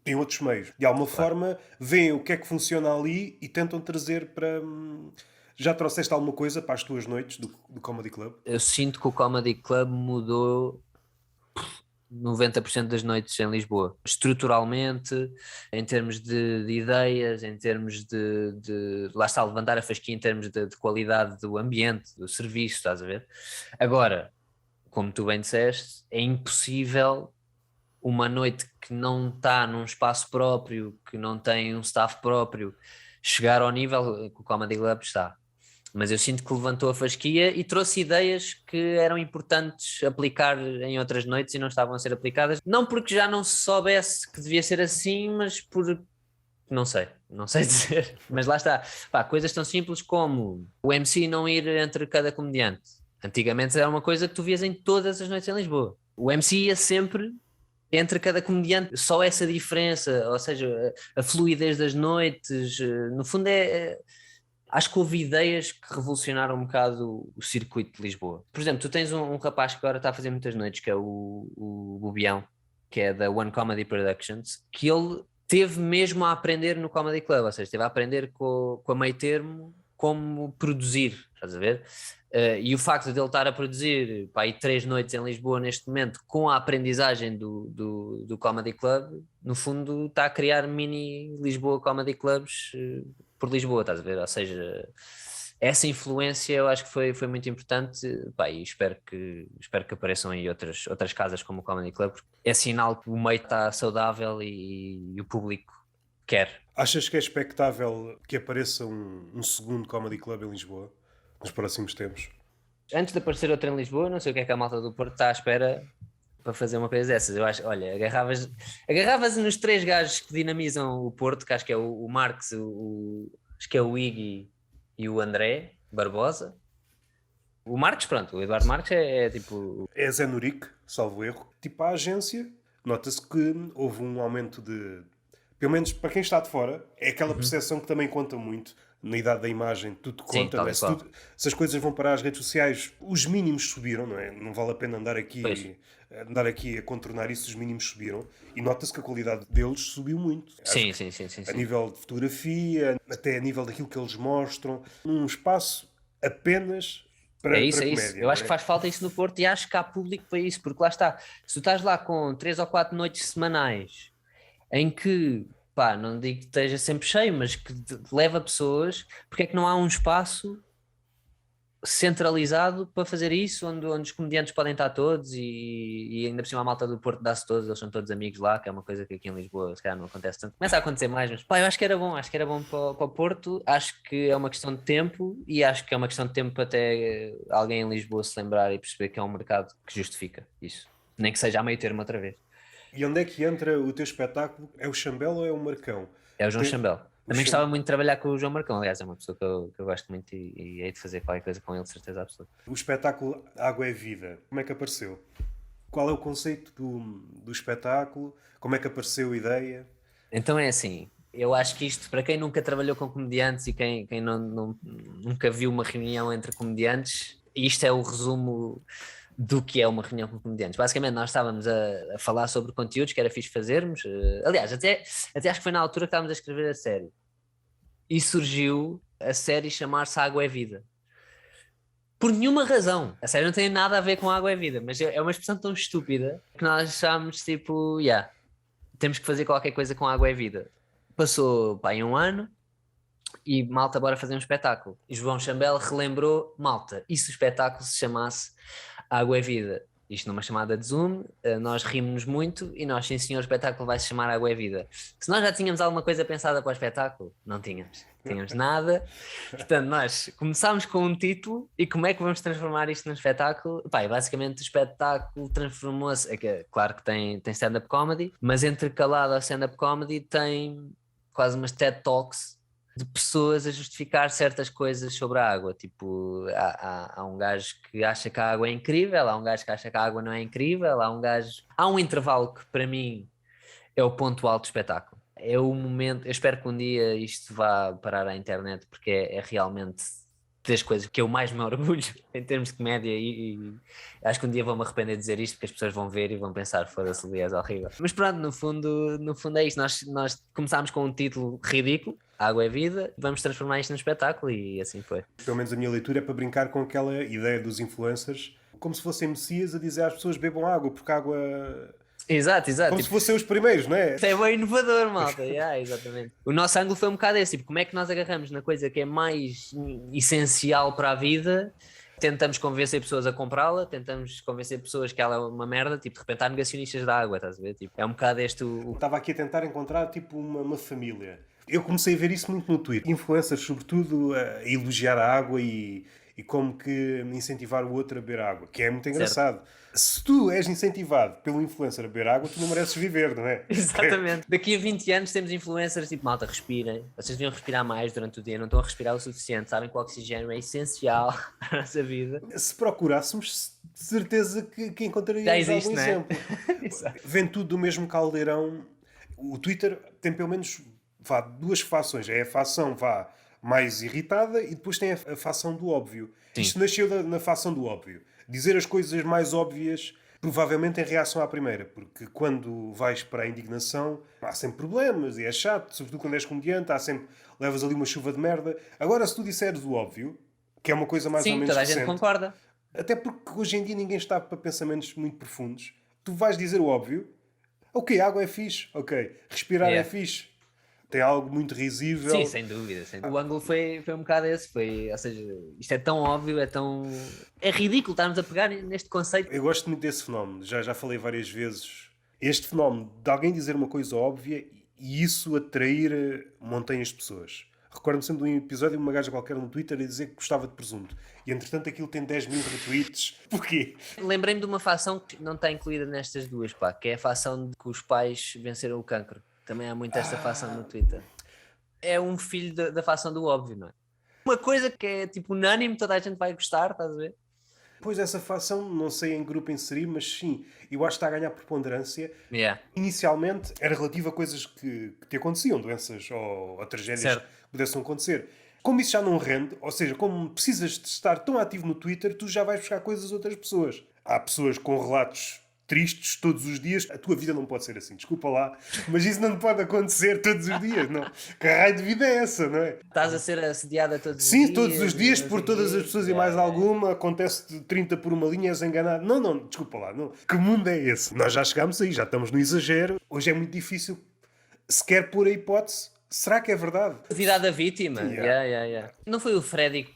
tem outros meios. De alguma forma, veem o que é que funciona ali e tentam trazer para... Já trouxeste alguma coisa para as tuas noites do Comedy Club? Eu sinto que o Comedy Club mudou 90% das noites em Lisboa, estruturalmente, em termos de ideias, em termos lá está, levantar a fasquia em termos de qualidade do ambiente, do serviço, estás a ver? Agora, como tu bem disseste, é impossível uma noite que não está num espaço próprio, que não tem um staff próprio, chegar ao nível que o Comedy Club está. Mas eu sinto que levantou a fasquia e trouxe ideias que eram importantes aplicar em outras noites e não estavam a ser aplicadas. Não porque já não se soubesse que devia ser assim, mas por... não sei dizer. Mas lá está. Pá, coisas tão simples como o MC não ir entre cada comediante. Antigamente era uma coisa que tu vias em todas as noites em Lisboa. O MC ia sempre entre cada comediante, só essa diferença, ou seja, a fluidez das noites, no fundo acho que houve ideias que revolucionaram um bocado o circuito de Lisboa. Por exemplo, tu tens um rapaz que agora está a fazer muitas noites, que é o Bubião, que é da One Comedy Productions, que ele teve mesmo a aprender no Comedy Club, ou seja, teve a aprender com a meio termo como produzir, estás a ver? E o facto de ele estar a produzir pá, aí 3 noites em Lisboa neste momento com a aprendizagem do Comedy Club, no fundo está a criar mini Lisboa Comedy Clubs por Lisboa, estás a ver? Ou seja, essa influência eu acho que foi muito importante, pá, e espero que apareçam aí outras casas como o Comedy Club, porque é sinal que o meio está saudável e o público quer. Achas que é expectável que apareça um segundo Comedy Club em Lisboa nos próximos tempos? Antes de aparecer outro em Lisboa, não sei o que é que a malta do Porto está à espera para fazer uma coisa dessas. Eu acho, olha, agarravas nos 3 gajos que dinamizam o Porto, que acho que é o Marques, acho que é o Iggy e o André Barbosa. O Marques, pronto, o Eduardo Marques é tipo... É Zé Nurique, salvo erro. Tipo, a agência, nota-se que houve um aumento de... Pelo menos para quem está de fora, é aquela percepção que também conta muito. Na idade da imagem, tudo Sim, conta. Não é? Se as coisas vão para as redes sociais, os mínimos subiram, não é? Não vale a pena andar aqui a contornar isso, os mínimos subiram. E nota-se que a qualidade deles subiu muito. Sim. A nível de fotografia, até a nível daquilo que eles mostram. Num espaço apenas É para isso, é isso. comédia, Eu não acho que é? faz falta isso no Porto e acho que há público para isso, porque lá está. Se tu estás lá com 3 ou 4 noites semanais em que, pá, não digo que esteja sempre cheio, mas que leva pessoas, porque é que não há um espaço centralizado para fazer isso, onde os comediantes podem estar todos e ainda por cima a malta do Porto dá-se todos, eles são todos amigos lá, que é uma coisa que aqui em Lisboa se calhar não acontece tanto. Começa a acontecer mais, mas pá, eu acho que era bom para o Porto, acho que é uma questão de tempo e acho que é uma questão de tempo até alguém em Lisboa se lembrar e perceber que é um mercado que justifica isso, nem que seja a meio termo outra vez. E onde é que entra o teu espetáculo? É o Chambel ou é o Marcão? É o João Tem- Chambel. o Também Cham- gostava muito de trabalhar com o João Marcão, aliás, é uma pessoa que eu gosto muito e hei de fazer qualquer coisa com ele, de certeza absoluta. o espetáculo Água é Vida. Como é que apareceu? Qual é o conceito do espetáculo? Como é que apareceu a ideia? Então é assim, eu acho que isto, para quem nunca trabalhou com comediantes e quem nunca viu uma reunião entre comediantes, isto é o resumo do que é uma reunião com comediantes. Basicamente, nós estávamos a falar sobre conteúdos que era fixe fazermos. Aliás, até acho que foi na altura que estávamos a escrever a série. E surgiu a série chamar-se Água é Vida. Por nenhuma razão. A série não tem nada a ver com Água é Vida, mas é uma expressão tão estúpida que nós achámos tipo, yeah, temos que fazer qualquer coisa com Água é Vida. Passou, pá, em um ano e malta, bora fazer um espetáculo. E João Chambel relembrou, malta, e se o espetáculo se chamasse Água é Vida? Isto numa chamada de Zoom, nós rimos muito e nós, sim senhor, o espetáculo vai se chamar Água é Vida. Se nós já tínhamos alguma coisa pensada para o espetáculo, não tínhamos. Tínhamos nada. Portanto, nós começámos com um título e como é que vamos transformar isto num espetáculo? Pá, e basicamente o espetáculo transformou-se. Claro que tem stand-up comedy, mas intercalado ao stand-up comedy tem quase umas TED Talks de pessoas a justificar certas coisas sobre a água. Tipo, há um gajo que acha que a água é incrível, há um gajo que acha que a água não é incrível, há um gajo. Há um intervalo que para mim é o ponto alto do espetáculo. É o momento. Eu espero que um dia isto vá parar à internet porque é realmente das coisas que eu mais me orgulho em termos de comédia e acho que um dia vou-me arrepender de dizer isto porque as pessoas vão ver e vão pensar, foda-se, Elias, horrível. Mas pronto, no fundo é isto. Nós começámos com um título ridículo, Água é Vida, vamos transformar isto num espetáculo e assim foi. Pelo menos a minha leitura é para brincar com aquela ideia dos influencers, como se fossem messias a dizer às pessoas bebam água, porque água. Exato, exato. Como se Tipo, fossem os primeiros, não é? isto é bem inovador, malta. Yeah, exatamente. O nosso ângulo foi um bocado esse, tipo, como é que nós agarramos na coisa que é mais essencial para a vida, tentamos convencer pessoas a comprá-la, tentamos convencer pessoas que ela é uma merda, tipo, de repente há negacionistas da água, estás a ver? Tipo, é um bocado este Estava aqui a tentar encontrar tipo uma família. Eu comecei a ver isso muito no Twitter. Influencers, sobretudo, a elogiar a água e como que incentivar o outro a beber água, que é muito certo. engraçado. Se tu és incentivado pelo influencer a beber água, tu não mereces viver, não é? Exatamente. Daqui a 20 anos temos influencers tipo, malta, respirem. Vocês deviam respirar mais durante o dia, não estão a respirar o suficiente. Sabem que o oxigênio é essencial para a nossa vida. Se procurássemos, de certeza que Já encontraríamos algum existe, não é? exemplo. Exato. Vem tudo do mesmo caldeirão. O Twitter tem pelo menos duas fações. É a fação mais irritada e depois tem a fação do óbvio. Sim. Isto nasceu na fação do óbvio. Dizer as coisas mais óbvias, provavelmente em reação à primeira, porque quando vais para a indignação há sempre problemas e é chato, sobretudo quando és comediante, levas ali uma chuva de merda. Agora, se tu disseres o óbvio, que é uma coisa mais ou Sim, menos toda a gente recente, concorda. até porque hoje em dia ninguém está para pensamentos muito profundos. Tu vais dizer o óbvio. Ok, água é fixe. Ok, respirar é Yeah. fixe. Tem algo muito risível. Sim, sem dúvida. O ângulo foi um bocado esse. Ou seja, isto é tão óbvio, é tão. É ridículo estarmos a pegar neste conceito. Eu gosto muito desse fenómeno. Já falei várias vezes. Este fenómeno de alguém dizer uma coisa óbvia e isso atrair montanhas de pessoas. Recordo-me sempre de um episódio de uma gaja qualquer no Twitter a dizer que gostava de presunto. E entretanto aquilo tem 10 mil retweets. Porquê? Lembrei-me de uma facção que não está incluída nestas duas, pá, que é a facção de que os pais venceram o cancro. Também há muito esta facção no Twitter. É um filho da facção do óbvio, não é? Uma coisa que é tipo unânime, toda a gente vai gostar, estás a ver? Pois essa facção, não sei em que grupo inserir, mas sim, eu acho que está a ganhar preponderância. Yeah. Inicialmente era relativo a coisas que te aconteciam, doenças ou tragédias Certo. que pudessem acontecer. Como isso já não rende, ou seja, como precisas de estar tão ativo no Twitter, tu já vais buscar coisas a outras pessoas. Há pessoas com relatos tristes todos os dias. A tua vida não pode ser assim, desculpa lá, mas isso não pode acontecer todos os dias, não. Que raio de vida é essa, não é? Estás a ser assediada todos os Sim, dias. todos os dias, não por sei todas quê. as pessoas e mais alguma, acontece de 30 por uma linha, és enganado. Não, não, desculpa lá, não. Que mundo é esse? Nós já chegámos aí, já estamos no exagero. Hoje é muito difícil sequer pôr a hipótese. Será que é verdade? Duvidar da vítima. Yeah. Yeah. Não foi o Freddy que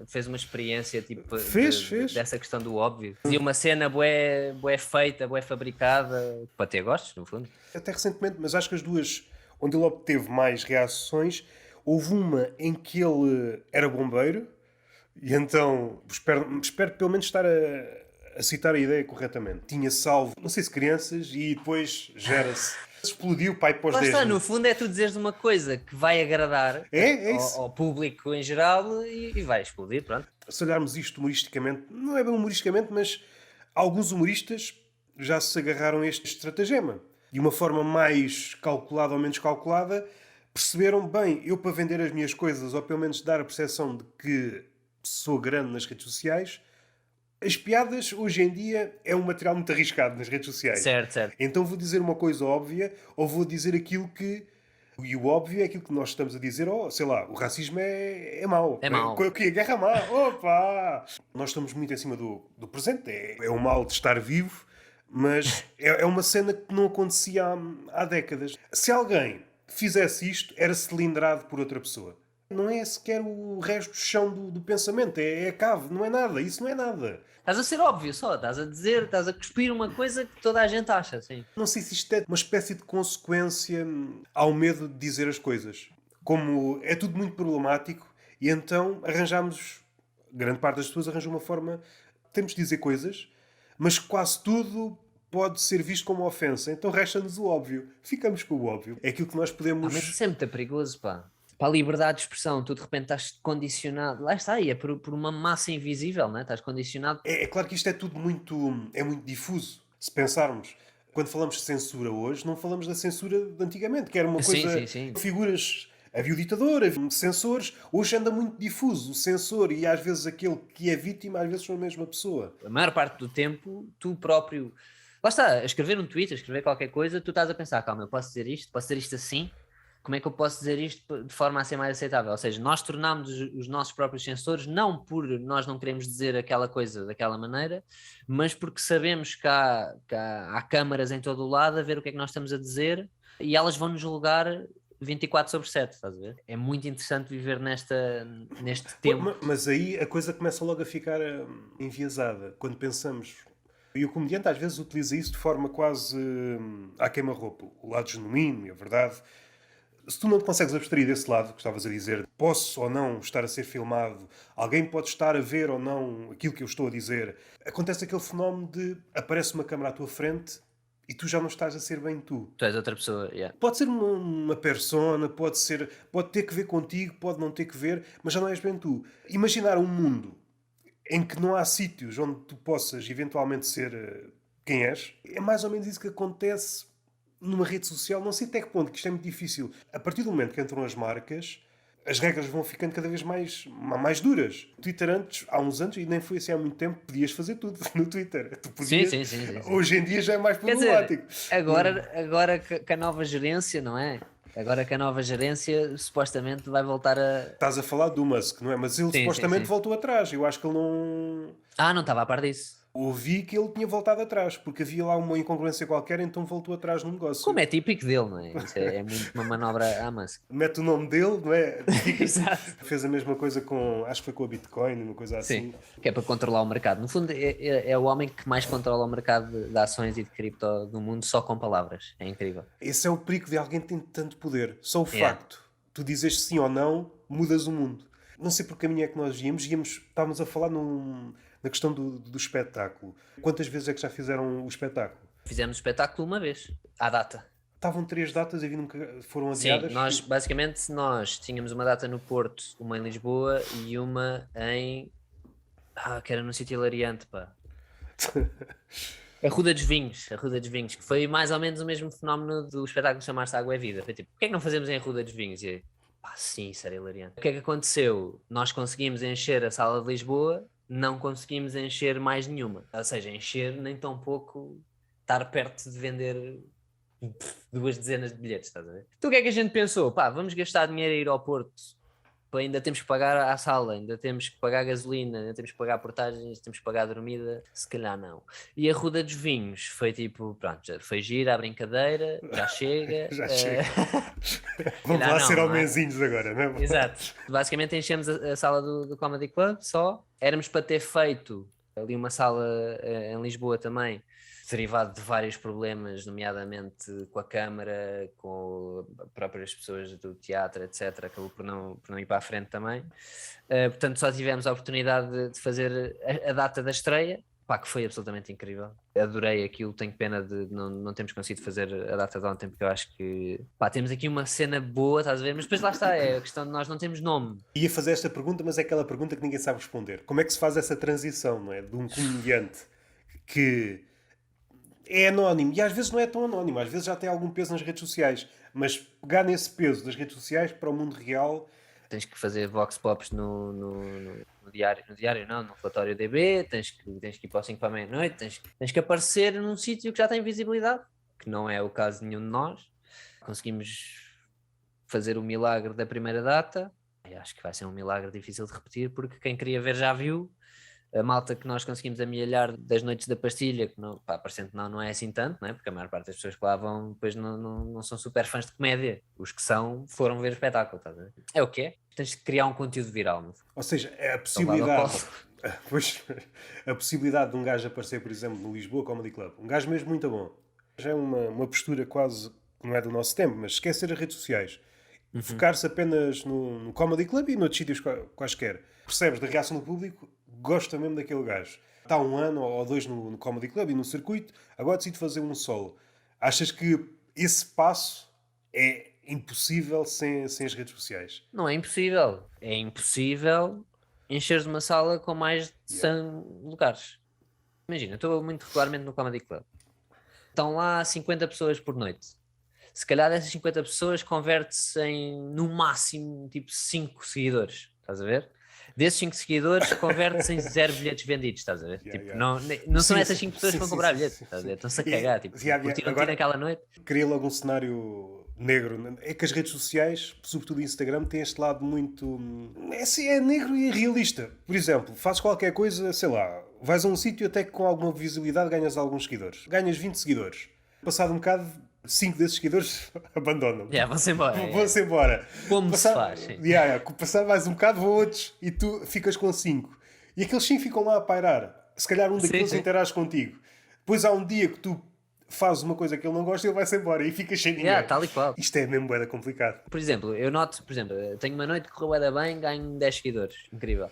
fez uma experiência tipo, Fez. dessa questão do óbvio? Fazia uma cena bué feita, bué fabricada, para ter gostos, no fundo. Até recentemente, mas acho que as duas onde ele obteve mais reações, houve uma em que ele era bombeiro, e então espero pelo menos estar a citar a ideia corretamente. Tinha salvo, não sei se crianças, e depois gera-se. Explodiu, pai, pós Lá 10 está, no minutos. fundo é tu dizeres uma coisa que vai agradar É isso. ao público em geral e vai explodir, pronto. Se olharmos isto humoristicamente, não é bem humoristicamente, mas alguns humoristas já se agarraram a este estratagema. De uma forma mais calculada ou menos calculada, perceberam, bem, eu para vender as minhas coisas, ou pelo menos dar a percepção de que sou grande nas redes sociais, as piadas hoje em dia é um material muito arriscado nas redes sociais. Certo. Então vou dizer uma coisa óbvia ou vou dizer aquilo que... E o óbvio é aquilo que nós estamos a dizer, sei lá, o racismo é mau. É mau. O quê? Guerra má? Opa! Nós estamos muito em cima do presente. É o mal de estar vivo, mas é uma cena que não acontecia há décadas. Se alguém fizesse isto, era cilindrado por outra pessoa. Não é sequer o resto do chão do pensamento, é a cave, não é nada, isso não é nada. Estás a ser óbvio só, estás a dizer, estás a cuspir uma coisa que toda a gente acha, sim. Não sei se isto é uma espécie de consequência ao medo de dizer as coisas. Como é tudo muito problemático, e então grande parte das pessoas arranja uma forma, temos de dizer coisas, mas quase tudo pode ser visto como ofensa. Então resta-nos o óbvio. Ficamos com o óbvio. É aquilo que nós podemos... Mas isso é muito perigoso, pá. Para a liberdade de expressão, tu de repente estás condicionado, lá está, e é por uma massa invisível, não é? Estás condicionado. É claro que isto é tudo muito difuso. Se pensarmos, quando falamos de censura hoje, não falamos da censura de antigamente, que era uma coisa... Sim. Figuras... Havia o ditador, havia censores. Hoje anda muito difuso o censor e às vezes aquele que é vítima, às vezes são a mesma pessoa. A maior parte do tempo, tu próprio... Lá está, a escrever um tweet, a escrever qualquer coisa, tu estás a pensar, calma, eu posso dizer isto assim? Como é que eu posso dizer isto de forma a ser mais aceitável? Ou seja, nós tornámos os nossos próprios censores, não por nós não queremos dizer aquela coisa daquela maneira, mas porque sabemos que há câmaras em todo o lado a ver o que é que nós estamos a dizer e elas vão nos julgar 24/7, estás a ver? É muito interessante viver neste tempo. Mas aí a coisa começa logo a ficar enviesada. Quando pensamos... E o comediante às vezes utiliza isso de forma quase à queima-roupa. O lado genuíno e a verdade... Se tu não te consegues abstrair desse lado que estavas a dizer, posso ou não estar a ser filmado, alguém pode estar a ver ou não aquilo que eu estou a dizer, acontece aquele fenómeno de aparece uma câmara à tua frente e tu já não estás a ser bem tu. Tu és outra pessoa, yeah. Pode ser uma persona, pode ter que ver contigo, pode não ter que ver, mas já não és bem tu. Imaginar um mundo em que não há sítios onde tu possas eventualmente ser quem és, é mais ou menos isso que acontece numa rede social. Não sei até que ponto, que isto é muito difícil. A partir do momento que entram as marcas, as regras vão ficando cada vez mais duras. O Twitter antes, há uns anos, e nem foi assim há muito tempo, podias fazer tudo no Twitter. Tu podias, Sim. Hoje em dia já é mais Quer problemático. dizer, agora que a nova gerência, não é? Agora que a nova gerência supostamente vai voltar a... Estás a falar do Musk, não é? Mas ele supostamente voltou atrás. Eu acho que ele não... não estava a par disso. Ouvi que ele tinha voltado atrás, porque havia lá uma incongruência qualquer, então voltou atrás no negócio. Como é típico dele, não é? Isso é muito uma manobra à Musk. Mete o nome dele, não é? Exato. Fez a mesma coisa com, acho que foi com a Bitcoin, uma coisa assim. Sim, que é para controlar o mercado. No fundo, é o homem que mais controla o mercado de ações e de cripto do mundo só com palavras. É incrível. Esse é o perigo de alguém que tem tanto poder. Só o facto. Tu dizes sim ou não, mudas o mundo. Não sei por que caminho é que nós estávamos a falar na questão do espetáculo. Quantas vezes é que já fizeram o espetáculo? Fizemos o espetáculo uma vez, à data. Estavam 3 datas e nunca foram Sim, adiadas? nós tínhamos uma data no Porto, uma em Lisboa e uma em... que era no sítio hilariante, pá. A Ruda dos Vinhos, que foi mais ou menos o mesmo fenómeno do espetáculo chamar-se Água é Vida. Foi tipo, porquê é que não fazemos em Ruda dos Vinhos? E sim, isso era hilariante. O que é que aconteceu? Nós conseguimos encher a sala de Lisboa não conseguimos encher mais nenhuma. Ou seja, encher nem tão pouco, estar perto de vender 2 dezenas de bilhetes, estás a ver? Então o que é que a gente pensou? Pá, vamos gastar dinheiro a ir ao Porto, pá, ainda temos que pagar à sala, ainda temos que pagar gasolina, ainda temos que pagar portagens, temos que pagar dormida, se calhar não. E a Ruda dos Vinhos foi tipo, pronto, já foi gira a brincadeira, já chega. Já chega. Vamos calhar lá não, ser não é? homenzinhos agora, não é? Exato. Basicamente enchemos a sala do Comedy Club só. Éramos para ter feito ali uma sala em Lisboa também, derivado de vários problemas, nomeadamente com a Câmara, com as próprias pessoas do teatro, etc. Acabou por não ir para a frente também. Portanto, só tivemos a oportunidade de fazer a data da estreia. Pá, que foi absolutamente incrível. Adorei aquilo, tenho pena de não termos conseguido fazer a data de ontem, porque eu acho que pá, temos aqui uma cena boa, estás a ver? Mas depois lá está, é a questão de nós não temos nome. Ia fazer esta pergunta, mas é aquela pergunta que ninguém sabe responder. Como é que se faz essa transição, não é? De um comediante que é anónimo, e às vezes não é tão anónimo, às vezes já tem algum peso nas redes sociais, mas pegar nesse peso das redes sociais para o mundo real. Tens que fazer vox pops no diário não, no relatório DB, tens que ir para o 5 para a meia-noite, tens que aparecer num sítio que já tem visibilidade, que não é o caso de nenhum de nós. Conseguimos fazer o milagre da primeira data, e acho que vai ser um milagre difícil de repetir, porque quem queria ver já viu. A malta que nós conseguimos amealhar das noites da pastilha, que não, pá, parecendo que não é assim tanto, não é? Porque a maior parte das pessoas que lá vão depois não são super fãs de comédia. Os que são foram ver o espetáculo, tá a ver? É o que é? Tens de criar um conteúdo viral. Não? Ou seja, é a Então, leva a possibilidade. Pois, a possibilidade de um gajo aparecer, por exemplo, no Lisboa Comedy Club. Um gajo mesmo muito bom. Já é uma postura quase que não é do nosso tempo, mas esquecer as redes sociais. Focar-se apenas no Comedy Club e noutros sítios quaisquer. Percebes da reação do público, gosta mesmo daquele gajo. Está um ano ou dois no Comedy Club e no circuito, agora decide fazer um solo. Achas que esse passo é impossível sem as redes sociais? Não é impossível. É impossível encheres uma sala com mais de 100 lugares. Imagina, eu estou muito regularmente no Comedy Club. Estão lá 50 pessoas por noite. Se calhar dessas 50 pessoas converte-se em, no máximo, tipo 5 seguidores. Estás a ver? Desses 5 seguidores, converte-se em 0 bilhetes vendidos. Estás a ver? Yeah, Tipo, yeah. não são Sim, essas sim, 5 pessoas sim, que vão sim, comprar sim, bilhete. sim, Estás a sim. ver? Estão-se a cagar. Tipo, curtiram agora naquela noite. cria logo um cenário negro. É que as redes sociais, sobretudo o Instagram, têm este lado muito. É, assim, é negro e realista. Por exemplo, fazes qualquer coisa, sei lá, vais a um sítio até que com alguma visibilidade ganhas alguns seguidores. Ganhas 20 seguidores. Passado um bocado, 5 desses seguidores abandonam. Yeah, vão-se embora. Vão-se embora. Como se faz, sim. Passar mais um bocado, vão outros e tu ficas com 5. E aqueles 5 ficam lá a pairar. Se calhar um daqueles Sim. interage contigo. Depois há um dia que tu fazes uma coisa que ele não gosta e ele vai-se embora e ficas sem ninguém. Yeah, tal e qual. Isto é mesmo bué complicado. Por exemplo, eu noto, tenho uma noite que correu bué da bem, ganho 10 seguidores. Incrível.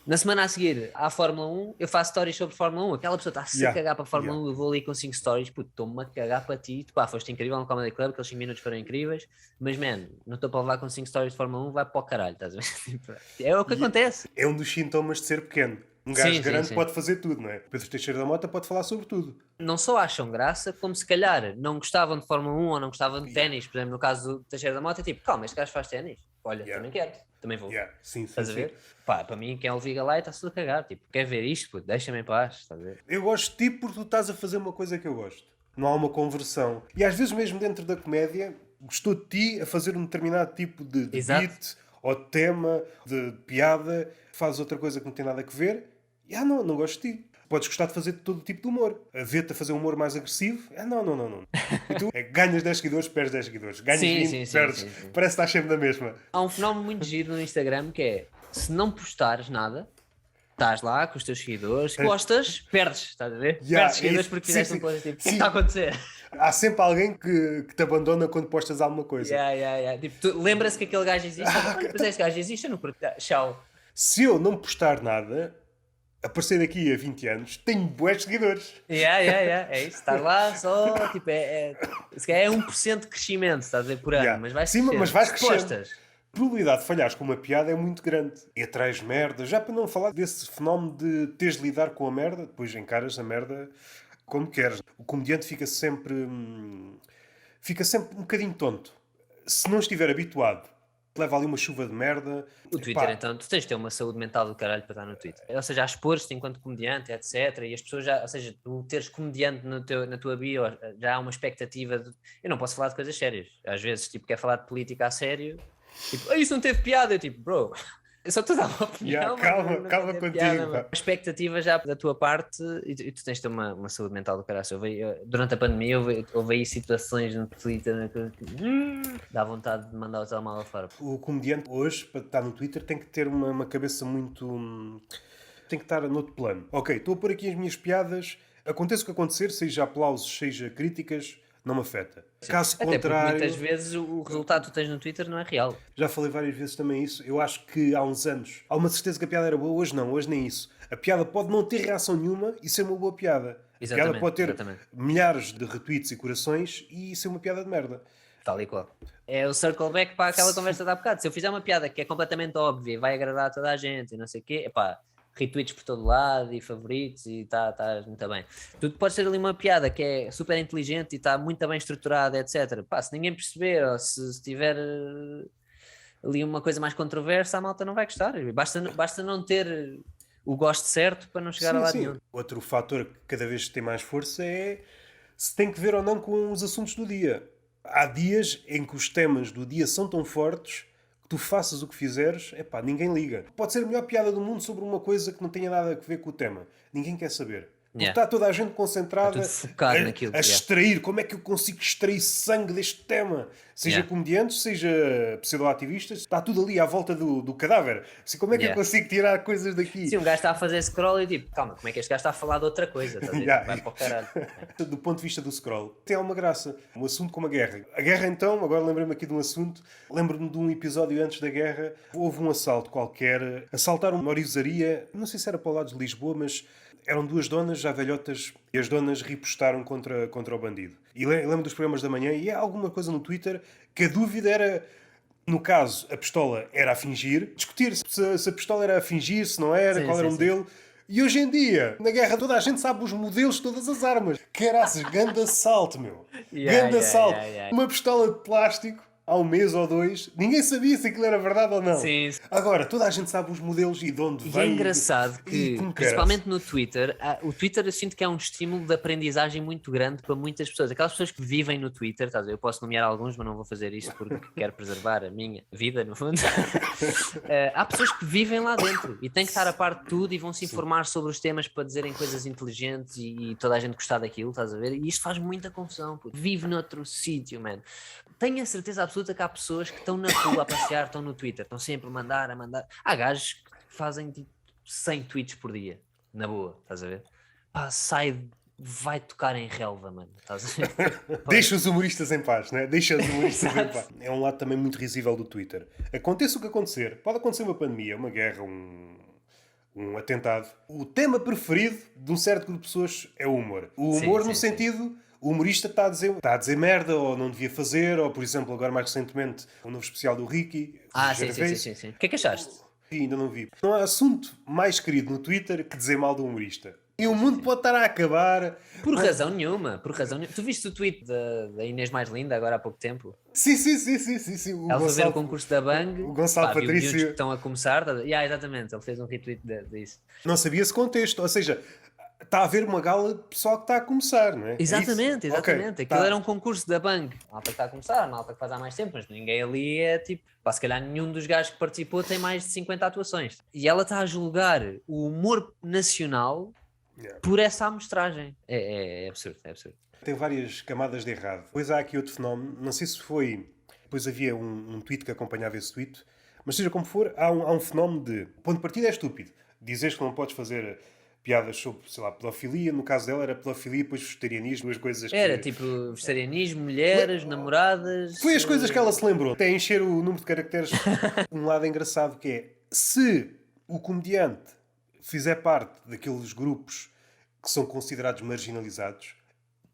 Na semana a seguir, à Fórmula 1, eu faço stories sobre Fórmula 1. Aquela pessoa está-se a cagar para a Fórmula 1, eu vou ali com 5 stories, puto, estou-me a cagar para ti. Pá, foste incrível no Comedy Club, aqueles 5 minutos foram incríveis, mas, man, não estou para levar com 5 stories de Fórmula 1, vai para o caralho, estás a ver? É o que acontece. É um dos sintomas de ser pequeno. Um gajo Sim, grande sim. pode fazer tudo, não é? Pedro Teixeira da Mota pode falar sobre tudo. Não só acham graça, como se calhar não gostavam de Fórmula 1 ou não gostavam de ténis. Por exemplo, no caso do Teixeira da Mota, é tipo, calma, este gajo faz ténis. Olha, também quero, também vou. Sim, Estás a ver? Pá, para mim, quem é o Viga lá está-se a cagar. Tipo, quer ver isto? Puto, deixa-me em paz. Estás a ver? Eu gosto de ti porque tu estás a fazer uma coisa que eu gosto. Não há uma conversão. E às vezes mesmo dentro da comédia, gostou de ti a fazer um determinado tipo de beat, ou de tema, de piada, fazes outra coisa que não tem nada a ver. E não gosto de ti. Podes gostar de fazer todo tipo de humor. A ver-te a fazer um humor mais agressivo. Não. E tu ganhas 10 seguidores, perdes 10 seguidores. Ganhas 20, perdes. Sim. Parece que estás sempre na mesma. Há um fenómeno muito giro no Instagram que é, se não postares nada, estás lá com os teus seguidores, postas, perdes, estás a ver? Perdes seguidores porque fizeste um post tipo, o que está a acontecer? Há sempre alguém que te abandona quando postas alguma coisa. Tipo, lembra-se que aquele gajo existe? Mas este gajo existe, eu não curto. Tchau. Se eu não postar nada, aparecer daqui a 20 anos, tenho bués seguidores. É isso, estás lá só, tipo, se calhar é 1% de crescimento, estás a ver, por ano, mas vais Sim, crescendo. mas vais crescendo. Postas. A probabilidade de falhares com uma piada é muito grande. E atrás merda. Já para não falar desse fenómeno de teres de lidar com a merda, depois encaras a merda como queres. O comediante fica sempre um bocadinho tonto. Se não estiver habituado leva ali uma chuva de merda. O Twitter, então, tu tens de ter uma saúde mental do caralho para estar no Twitter. Ou seja, a expor-te enquanto comediante, etc. E as pessoas já, ou seja, tu teres comediante na tua bio, já há uma expectativa de... Eu não posso falar de coisas sérias. Às vezes, tipo, quer falar de política a sério. Tipo, isso não teve piada. Eu tipo, bro... Eu só estou a dar uma opinião. Calma contigo. A expectativa já da tua parte, e tu tens de ter uma saúde mental do caralho. Durante a pandemia houve aí situações no Twitter que dá vontade de mandar o telemóvel fora. O comediante hoje, para estar no Twitter, tem que ter uma cabeça muito... tem que estar noutro plano. Ok, estou a pôr aqui as minhas piadas, aconteça o que acontecer, seja aplausos, seja críticas, não me afeta. Caso Até contrário... porque muitas vezes o resultado que tu tens no Twitter não é real. Já falei várias vezes também isso. Eu acho que há uns anos há uma certeza que a piada era boa, hoje não, hoje nem isso. A piada pode não ter reação nenhuma e ser uma boa piada. A piada pode ter milhares de retweets e corações e ser uma piada de merda. Tal e qual. É o circle back para aquela conversa de há bocado. Se eu fizer uma piada que é completamente óbvia e vai agradar a toda a gente e não sei o quê, epá, retweets por todo lado e favoritos e está muito bem. Tudo pode ser ali uma piada que é super inteligente e está muito bem estruturada, etc. Pá, se ninguém perceber ou se tiver ali uma coisa mais controversa, a malta não vai gostar. Basta não ter o gosto certo para não chegar a lado nenhum. Outro fator que cada vez tem mais força é se tem que ver ou não com os assuntos do dia. Há dias em que os temas do dia são tão fortes que tu faças o que fizeres, epá, ninguém liga. Pode ser a melhor piada do mundo sobre uma coisa que não tenha nada a ver com o tema. Ninguém quer saber. Porque está toda a gente concentrada a extrair. Como é que eu consigo extrair sangue deste tema? Seja comediantes, seja pseudo-ativistas, está tudo ali à volta do cadáver. Assim, como é que eu consigo tirar coisas daqui? Sim, um gajo está a fazer scroll e tipo, calma, como é que este gajo está a falar de outra coisa? Vai para o caralho. Do ponto de vista do scroll, tem alguma graça. Um assunto como a guerra. A guerra, então, agora lembrei-me aqui de um assunto. Lembro-me de um episódio antes da guerra. Houve um assalto qualquer. Assaltaram uma orivesaria. Não sei se era para o lado de Lisboa, mas... eram duas donas já velhotas e as donas ripostaram contra o bandido. E lembro dos programas da manhã e há alguma coisa no Twitter que a dúvida era, no caso, a pistola era a fingir, discutir se a pistola era a fingir, se não era, qual era o modelo. E hoje em dia, na guerra, toda a gente sabe os modelos de todas as armas. Caraças, ganda salto, meu. Ganda salto. Uma pistola de plástico... há um mês ou dois, ninguém sabia se aquilo era verdade ou não. Sim. Agora, toda a gente sabe os modelos e de onde vem. E é engraçado que, principalmente no Twitter, o Twitter eu sinto que é um estímulo de aprendizagem muito grande para muitas pessoas. Aquelas pessoas que vivem no Twitter, eu posso nomear alguns, mas não vou fazer isso porque quero preservar a minha vida, no fundo. Há pessoas que vivem lá dentro e têm que estar a par de tudo e vão se informar sobre os temas para dizerem coisas inteligentes e toda a gente gostar daquilo, estás a ver? E isto faz muita confusão, porque vive noutro sítio, man. Tenho a certeza absoluta que há pessoas que estão na rua a passear, estão no Twitter, estão sempre a mandar. Há gajos que fazem tipo 100 tweets por dia, na boa, estás a ver? Pá, vai tocar em relva, mano, estás a ver? Deixa os humoristas em paz, né? Deixa os humoristas em paz. É um lado também muito risível do Twitter. Aconteça o que acontecer, pode acontecer uma pandemia, uma guerra, um atentado. O tema preferido de um certo grupo de pessoas é o humor. O humor no sentido... o humorista está a dizer merda, ou não devia fazer, ou, por exemplo, agora mais recentemente, o novo especial do Ricky. Sim. O que é que achaste? Ainda não vi. Não há assunto mais querido no Twitter que dizer mal do humorista. E o mundo pode estar a acabar. Por razão nenhuma. Tu viste o tweet da Inês Mais Linda agora há pouco tempo? Sim. Ela foi ver o concurso da Bang. O Gonçalo Patrício. Que estão a começar. Exatamente, ele fez um retweet disso. Não sabia esse contexto, ou seja... está a haver uma gala de pessoal que está a começar, não é? Exatamente. Okay, Aquilo era um concurso da Bang. A malta que está a começar, a malta que faz há mais tempo, mas ninguém ali é tipo... se calhar nenhum dos gajos que participou tem mais de 50 atuações. E ela está a julgar o humor nacional por essa amostragem. É absurdo. Tem várias camadas de errado. Depois há aqui outro fenómeno, não sei se foi... depois havia um tweet que acompanhava esse tweet, mas seja como for, há um fenómeno de... o ponto de partida é estúpido. Dizes que não podes fazer... piadas sobre, sei lá, pedofilia. No caso dela era pedofilia e depois vegetarianismo, as coisas que... Era tipo vegetarianismo, mulheres, namoradas... Foi as coisas que ela se lembrou. Até encher o número de caracteres. Um lado engraçado que é, se o comediante fizer parte daqueles grupos que são considerados marginalizados,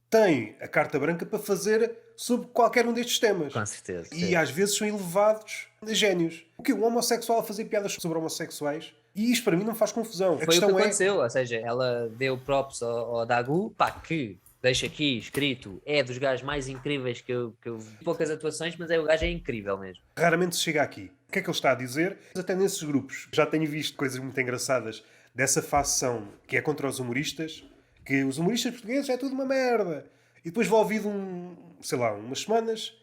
tem a carta branca para fazer sobre qualquer um destes temas. Com certeza. E às vezes são elevados a génios. O que? Um homossexual a fazer piadas sobre homossexuais? E isto para mim não faz confusão. Foi o que aconteceu, ou seja, ela deu props ao Dagu, pá, que Deixa aqui escrito, é dos gajos mais incríveis que eu vi. Poucas atuações, mas o gajo é incrível mesmo. Raramente se chega aqui. O que é que ele está a dizer? Até nesses grupos. Já tenho visto coisas muito engraçadas dessa facção que é contra os humoristas, que os humoristas portugueses é tudo uma merda. E depois vou ouvir umas semanas,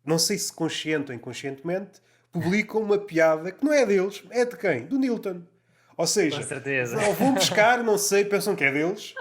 não sei se consciente ou inconscientemente, publicam uma piada que não é deles, é de quem? Do Nilton. Ou seja, Com certeza. vão buscar, não sei, pensam que é deles.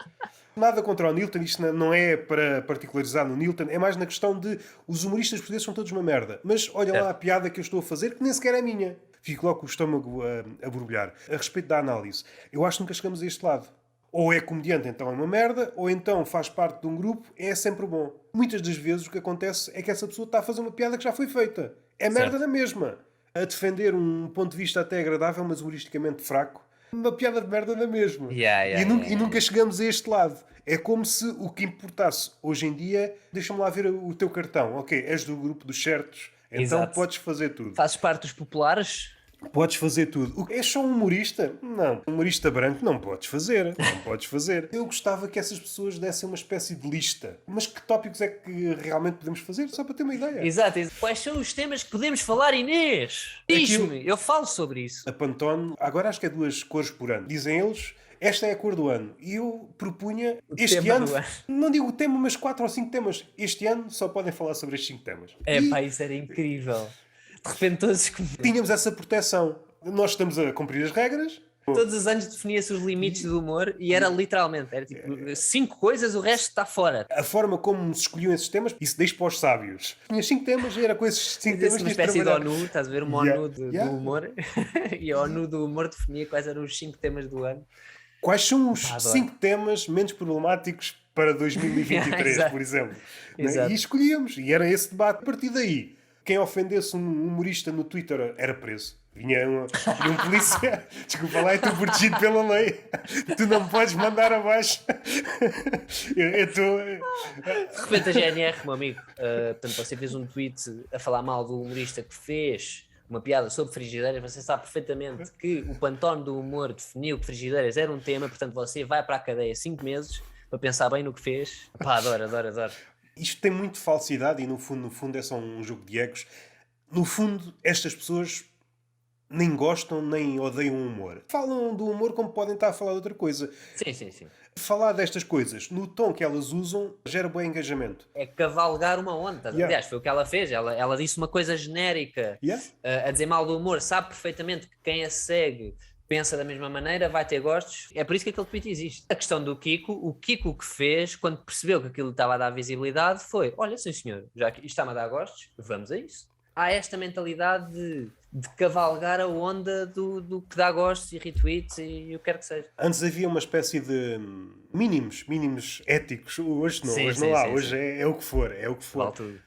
Nada contra o Nilton, isto não é para particularizar no Nilton, é mais na questão de os humoristas portugueses são todos uma merda. Mas olha lá a piada que eu estou a fazer, que nem sequer é minha. Fico logo com o estômago a borbulhar. A respeito da análise, eu acho que nunca chegamos a este lado. Ou é comediante, então é uma merda, ou então faz parte de um grupo, é sempre bom. Muitas das vezes o que acontece é que essa pessoa está a fazer uma piada que já foi feita. É merda na mesma. A defender um ponto de vista até agradável, mas humoristicamente fraco. Uma piada de merda na mesma. E nunca chegamos a este lado. É como se o que importasse hoje em dia, deixa-me lá ver o teu cartão. Ok, és do grupo dos certos, então Exato. podes fazer tudo. Fazes parte dos populares? Podes fazer tudo. És só um humorista? Não. Um humorista branco não podes fazer. Não podes fazer. Eu gostava que essas pessoas dessem uma espécie de lista. Mas que tópicos é que realmente podemos fazer? Só para ter uma ideia. Exato. Quais são os temas que podemos falar, Inês? Diz-me, eu falo sobre isso. A Pantone, agora acho que é 2 cores por ano. Dizem eles, esta é a cor do ano. E eu propunha, este ano, não digo o tema, mas 4 ou 5 temas. Este ano só podem falar sobre estes 5 temas. Pá, isso era incrível. De repente todos... Tínhamos essa proteção. Nós estamos a cumprir as regras. Todos os anos definia-se os limites do humor e era literalmente, era tipo 5 coisas, o resto está fora. A forma como se escolhiam esses temas, isso deixa para os sábios. Tinha 5 temas e era com esses 5 temas que uma espécie de ONU, estás a ver? Uma ONU do humor. E a ONU do humor definia quais eram os 5 temas do ano. Quais são os 5 temas menos problemáticos para 2023, por exemplo? E escolhíamos. E era esse debate. A partir daí, quem ofendesse um humorista no Twitter era preso. Vinha um polícia. Desculpa lá, estou protegido pela lei. Tu não me podes mandar abaixo. Eu estou. De repente a GNR, meu amigo, portanto, você fez um tweet a falar mal do humorista que fez uma piada sobre frigideiras. Você sabe perfeitamente que o Pantone do humor definiu que frigideiras era um tema, portanto você vai para a cadeia 5 meses para pensar bem no que fez. Pá, adoro. Isto tem muito falsidade e no fundo é só um jogo de egos. No fundo, estas pessoas nem gostam nem odeiam o humor. Falam do humor como podem estar a falar de outra coisa. Sim. Falar destas coisas no tom que elas usam gera bom engajamento. É cavalgar uma onda. Aliás, foi o que ela fez. Ela disse uma coisa genérica a dizer mal do humor. Sabe perfeitamente que quem a segue pensa da mesma maneira, vai ter gostos. É por isso que aquele tweet existe. A questão do Kiko, o Kiko que fez, quando percebeu que aquilo estava a dar visibilidade, foi, olha, sim senhor, já que isto está-me a dar gostos, vamos a isso. Há esta mentalidade de cavalgar a onda do que dá gostos e retweets e o que quer que seja. Antes havia uma espécie de mínimos éticos. Hoje não, não há. Hoje é o que for.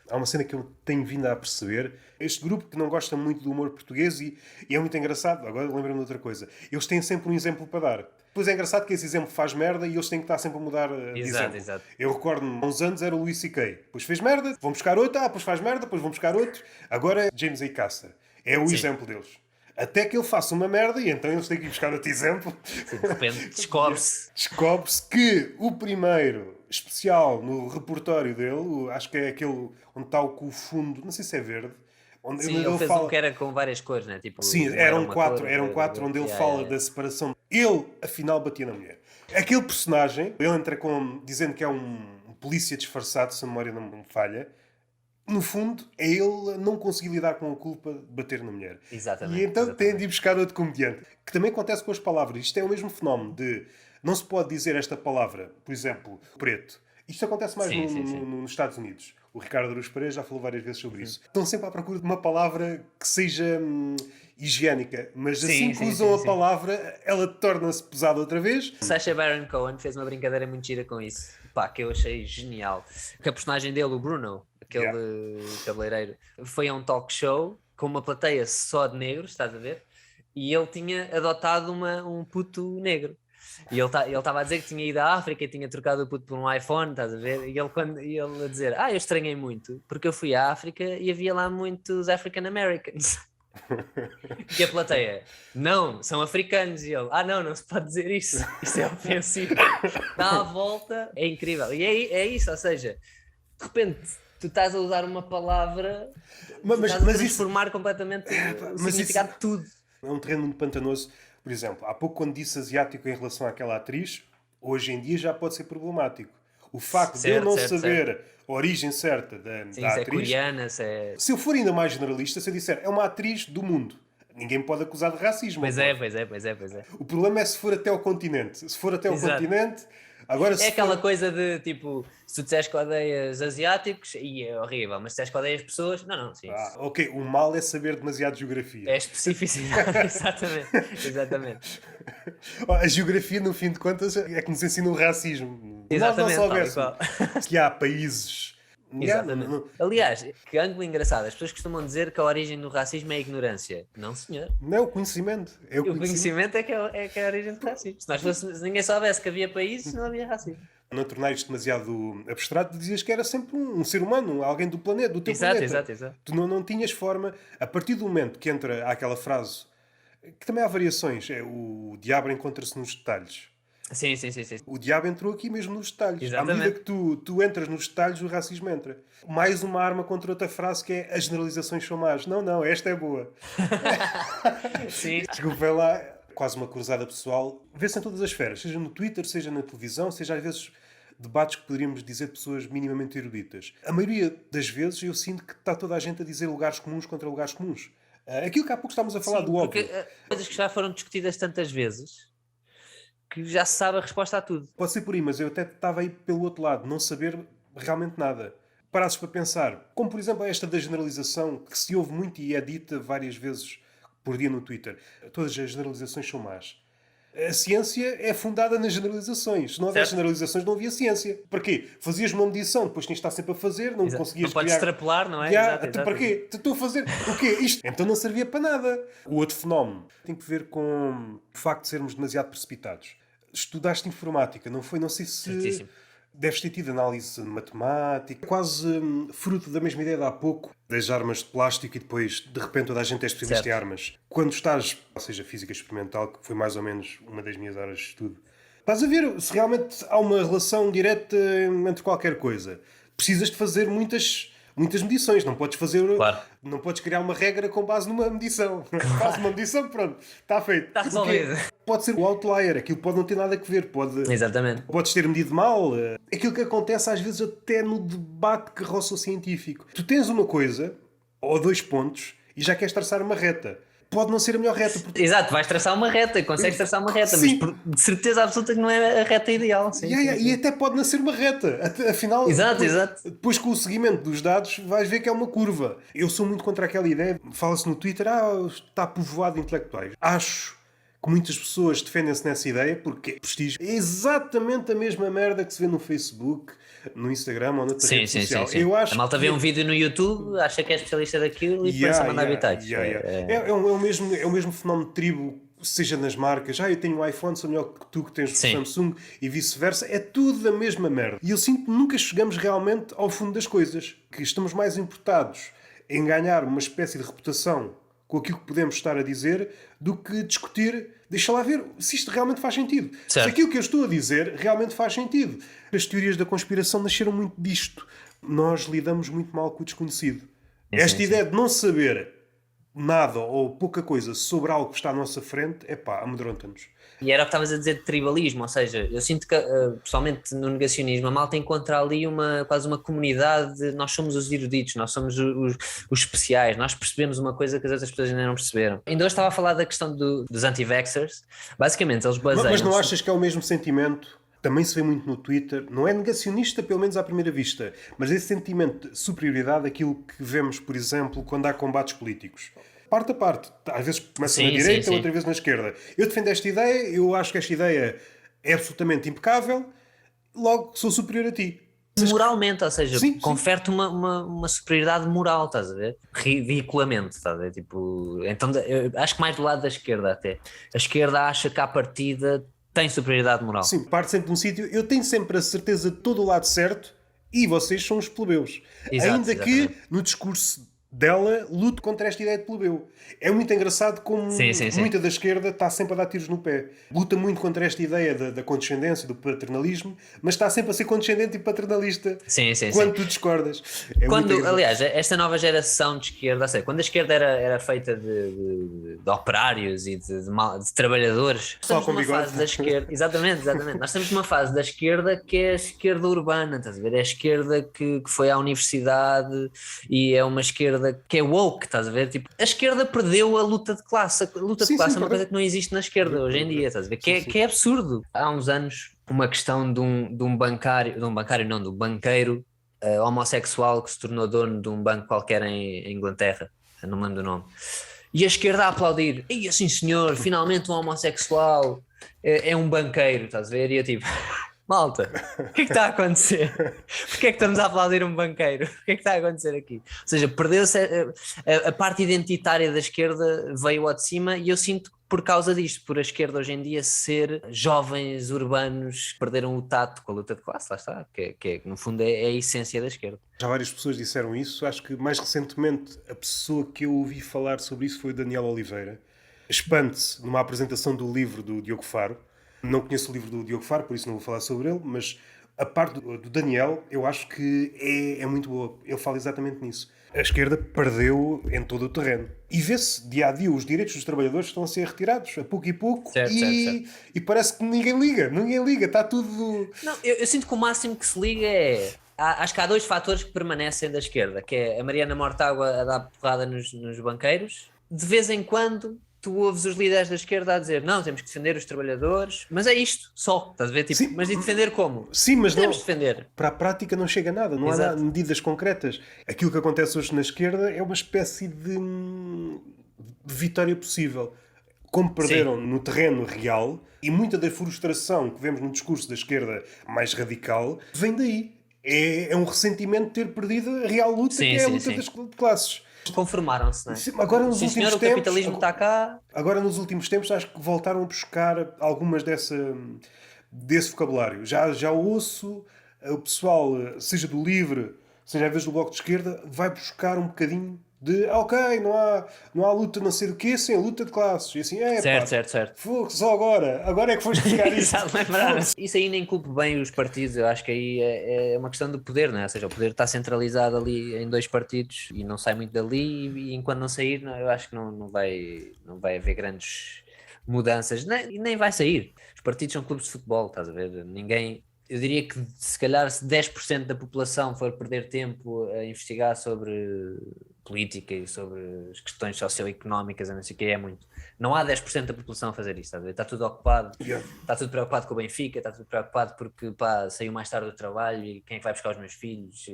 Há uma cena que eu tenho vindo a perceber. Este grupo que não gosta muito do humor português e é muito engraçado. Agora lembro-me de outra coisa. Eles têm sempre um exemplo para dar. Depois é engraçado que esse exemplo faz merda e eles têm que estar sempre a mudar de exemplo. Exato. Eu recordo-me, há uns anos era o Louis C.K. Depois fez merda, vão buscar outro. Depois faz merda, depois vão buscar outro. Agora é James A. Caster. É o exemplo deles. Até que ele faça uma merda e então eles têm que ir buscar outro exemplo. Sim, de repente Descobre-se que o primeiro especial no repertório dele, acho que é aquele onde está o fundo, não sei se é verde. Onde ele fez fala... um que era com várias cores, né? Tipo, sim, eram 4 onde ele fala da separação. Ele, afinal, batia na mulher. Aquele personagem, ele entra dizendo que é um polícia disfarçado, se a memória não me falha. No fundo, é ele não conseguir lidar com a culpa de bater na mulher. Exatamente. E então tem de ir buscar outro comediante. Que também acontece com as palavras. Isto é o mesmo fenómeno de... Não se pode dizer esta palavra, por exemplo, preto. Isto acontece mais nos Estados Unidos. O Ricardo Aruz Pereira já falou várias vezes sobre isso. Estão sempre à procura de uma palavra que seja higiênica. Mas assim que usam a palavra, ela torna-se pesada outra vez. Sacha Baron Cohen fez uma brincadeira muito gira com isso. Pá, que eu achei genial. Que a personagem dele, o Bruno... aquele cabeleireiro, foi a um talk show com uma plateia só de negros, estás a ver? E ele tinha adotado um puto negro. E ele estava a dizer que tinha ido à África e tinha trocado o puto por um iPhone, estás a ver? E ele a dizer, eu estranhei muito, porque eu fui à África e havia lá muitos African Americans. E a plateia, não, são africanos. E ele, não, não se pode dizer isso, isso é ofensivo. Dá a volta, é incrível. E é isso, ou seja, de repente tu estás a usar uma palavra, estás a transformar completamente o significado de tudo. É um terreno muito pantanoso. Por exemplo, há pouco quando disse asiático em relação àquela atriz, hoje em dia já pode ser problemático. O facto de eu não saber a origem certa da Sim, atriz... se é coreana, se é... Se eu for ainda mais generalista, se eu disser é uma atriz do mundo, ninguém me pode acusar de racismo. Pois é. O problema é se for até ao continente. Se for até ao continente... Agora, é aquela coisa de, tipo, se tu disseres que odeias asiáticos, e é horrível, mas se disseres que odeias pessoas, não, sim. Ok, o mal é saber demasiado de geografia. É especificidade, exatamente. A geografia, no fim de contas, é que nos ensina o racismo. Exatamente, Nós não soubéssemos que há países... Exatamente. Aliás, que ângulo engraçado. As pessoas costumam dizer que a origem do racismo é a ignorância. Não, senhor. Não, é o conhecimento. O conhecimento é que é a origem do racismo. Se ninguém soubesse que havia países, não havia racismo. Não tornares demasiado abstrato, dizias que era sempre um ser humano, alguém do planeta, do teu planeta. Exato. Tu não tinhas forma... A partir do momento que entra aquela frase, que também há variações, é o diabo encontra-se nos detalhes. Sim. O diabo entrou aqui mesmo nos detalhes. Exatamente. À medida que tu entras nos detalhes, o racismo entra. Mais uma arma contra outra frase que é as generalizações são más. Não, esta é boa. Sim. Desculpem lá, quase uma cruzada pessoal. Vê-se em todas as esferas, seja no Twitter, seja na televisão, seja às vezes debates que poderíamos dizer de pessoas minimamente eruditas. A maioria das vezes eu sinto que está toda a gente a dizer lugares comuns contra lugares comuns. Aquilo que há pouco estávamos a falar do óbvio. Porque coisas que já foram discutidas tantas vezes que já se sabe a resposta a tudo. Pode ser por aí, mas eu até estava aí pelo outro lado, não saber realmente nada. Parasses para pensar, como por exemplo esta da generalização, que se ouve muito e é dita várias vezes por dia no Twitter. Todas as generalizações são más. A ciência é fundada nas generalizações. Se não houvesse generalizações, não havia ciência. Para quê? Fazias uma medição, depois tinhas de estar sempre a fazer, não conseguias não podes extrapolar, não é? Exato. Para quê? Estou a fazer o quê? Isto. Então não servia para nada. O outro fenómeno tem que ver com o facto de sermos demasiado precipitados. Estudaste informática, não foi? Não sei se... Certíssimo. Deves ter tido análise de matemática, quase fruto da mesma ideia de há pouco, das armas de plástico e depois, de repente, toda a gente é especialista em armas. Quando estás, ou seja, física experimental, que foi mais ou menos uma das minhas horas de estudo, estás a ver se realmente há uma relação direta entre qualquer coisa. Precisas de fazer muitas medições, não podes fazer... Claro. Não podes criar uma regra com base numa medição. Faz uma medição, pronto, está feito. Está resolvido. Pode ser o outlier, aquilo pode não ter nada a ver. Exatamente. Podes ter medido mal. Aquilo que acontece às vezes até no debate que roça o científico. Tu tens uma coisa, ou 2 pontos, e já queres traçar uma reta. Pode não ser a melhor reta. Porque... Exato, vais traçar uma reta, consegues traçar uma reta, Sim. mas de certeza absoluta que não é a reta ideal. Sim, E até pode não ser uma reta. Afinal, Exato. Depois com o seguimento dos dados vais ver que é uma curva. Eu sou muito contra aquela ideia, fala-se no Twitter, está povoado de intelectuais. Acho que muitas pessoas defendem-se nessa ideia porque é prestígio. É exatamente a mesma merda que se vê no Facebook, no Instagram ou noutra rede social. Sim. Eu acho a malta vê um vídeo no YouTube, acha que é especialista daquilo e põe-se a mandar habitats. É o mesmo fenómeno de tribo, seja nas marcas. Eu tenho um iPhone, sou melhor que tu que tens o Samsung e vice-versa. É tudo a mesma merda. E eu sinto que nunca chegamos realmente ao fundo das coisas. Que estamos mais importados em ganhar uma espécie de reputação com aquilo que podemos estar a dizer do que discutir, deixa lá ver se isto realmente faz sentido. Certo. Se aquilo que eu estou a dizer realmente faz sentido. As teorias da conspiração nasceram muito disto. Nós lidamos muito mal com o desconhecido. Esta ideia de não saber nada ou pouca coisa sobre algo que está à nossa frente, amedronta-nos. E era o que estavas a dizer de tribalismo, ou seja, eu sinto que, pessoalmente no negacionismo, a malta encontra ali quase uma comunidade de nós somos os eruditos, nós somos os especiais, nós percebemos uma coisa que as outras pessoas ainda não perceberam. Ainda hoje estava a falar da questão dos anti-vaxxers, basicamente eles baseiam-se... Mas não achas que é o mesmo sentimento? Também se vê muito no Twitter, não é negacionista, pelo menos à primeira vista, mas esse sentimento de superioridade, aquilo que vemos, por exemplo, quando há combates políticos. Parte a parte. Às vezes começa na direita, outra vez na esquerda. Eu defendo esta ideia, eu acho que esta ideia é absolutamente impecável, logo sou superior a ti. Moralmente, ou seja, confere-te uma superioridade moral, estás a ver? Ridiculamente, estás a ver? Tipo, então, eu acho que mais do lado da esquerda até. A esquerda acha que à partida tem superioridade moral. Sim, parte sempre de um sítio. Eu tenho sempre a certeza de todo o lado certo e vocês são os plebeus. Ainda que no discurso dela, luto contra esta ideia de plebeu. É muito engraçado como Sim, sim, sim. muita da esquerda está sempre a dar tiros no pé. Luta muito contra esta ideia da condescendência, do paternalismo, mas está sempre a ser condescendente e paternalista Sim, sim, sim. quando tu discordas. É muito Quando, engraçado. aliás, esta nova geração de esquerda, ou seja, quando a esquerda era feita de operários e de trabalhadores, Pessoal estamos com numa bigode. fase da esquerda, exatamente, exatamente, nós estamos numa fase da esquerda que é a esquerda urbana, estás a ver? É a esquerda que foi à universidade e é uma esquerda que é woke, estás a ver? Tipo, a esquerda perdeu a luta de classe. A luta de Sim, classe sim, é uma coisa perdeu. que não existe na esquerda hoje em dia, estás a ver? Sim, sim. Que é absurdo. Há uns anos, uma questão de um banqueiro não, de um banqueiro homossexual que se tornou dono de um banco qualquer em Inglaterra, não me lembro do nome. E a esquerda a aplaudir, e assim senhor, finalmente um homossexual é um banqueiro, estás a ver? E eu tipo, malta, o que é que está a acontecer? Porquê é que estamos a aplaudir um banqueiro? O que é que está a acontecer aqui? Ou seja, perdeu-se a parte identitária da esquerda, veio ao de cima, e eu sinto que por causa disto, por a esquerda hoje em dia ser jovens urbanos que perderam o tato com a luta de classe, lá está, que no fundo é a essência da esquerda. Já várias pessoas disseram isso. Acho que mais recentemente a pessoa que eu ouvi falar sobre isso foi o Daniel Oliveira. Expande-se numa apresentação do livro do Diogo Faro. Não conheço o livro do Diogo Faro, por isso não vou falar sobre ele, mas a parte do Daniel eu acho que é muito boa. Ele fala exatamente nisso. A esquerda perdeu em todo o terreno. E vê-se dia a dia os direitos dos trabalhadores estão a ser retirados, a pouco e pouco, Certo, certo, certo. e parece que ninguém liga, está tudo. Não, eu sinto que o máximo que se liga é. Acho que há dois fatores que permanecem da esquerda, que é a Mariana Mortágua a dar porrada nos banqueiros. De vez em quando tu ouves os líderes da esquerda a dizer não, temos que defender os trabalhadores, mas é isto, só, estás a ver? Tipo, Sim, mas de defender como? sim, mas não. Temos de defender. Para a prática não chega a nada, não há Exato. medidas concretas. Aquilo que acontece hoje na esquerda é uma espécie de vitória possível. Como Sim, perderam no terreno real, e muita da frustração que vemos no discurso da esquerda mais radical vem daí. É um ressentimento de ter perdido a real luta, que sim, é a sim, luta sim. das classes. Conformaram-se, não é? Sim, agora nos Sim, senhor, últimos o tempos, capitalismo está cá. acho que voltaram a buscar algumas desse vocabulário. Já ouço o pessoal, seja do LIVRE, seja às vezes do Bloco de Esquerda, vai buscar um bocadinho de ok, não há luta não sei do quê, sem luta de classes. E assim, pá, Certo, certo, certo. fogo, só agora é que foste buscar isso. Exato, lembrar. Isso aí nem culpo bem os partidos, eu acho que aí é uma questão do poder, não é? Ou seja, o poder está centralizado ali em dois partidos e não sai muito dali, e enquanto não sair, eu acho que não vai haver grandes mudanças, nem vai sair. Os partidos são clubes de futebol, estás a ver? Ninguém. Eu diria que se calhar se 10% da população for perder tempo a investigar sobre política e sobre as questões socioeconómicas, a não sei o que, é muito. Não há 10% da população a fazer isto, estás a ver? Está tudo ocupado, Yeah. está tudo preocupado com o Benfica, está tudo preocupado porque pá, saiu mais tarde do trabalho e quem é que vai buscar os meus filhos.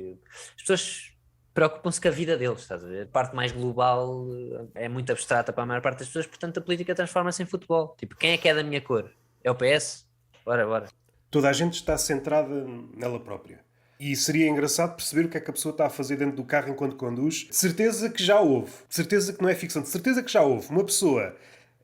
As pessoas preocupam-se com a vida deles, estás a ver? A parte mais global é muito abstrata para a maior parte das pessoas, portanto a política transforma-se em futebol. Tipo, quem é que é da minha cor? É o PS? Bora, bora. Toda a gente está centrada nela própria. E seria engraçado perceber o que é que a pessoa está a fazer dentro do carro enquanto conduz. De certeza que já houve. De certeza que não é ficção. De certeza que já houve. Uma pessoa,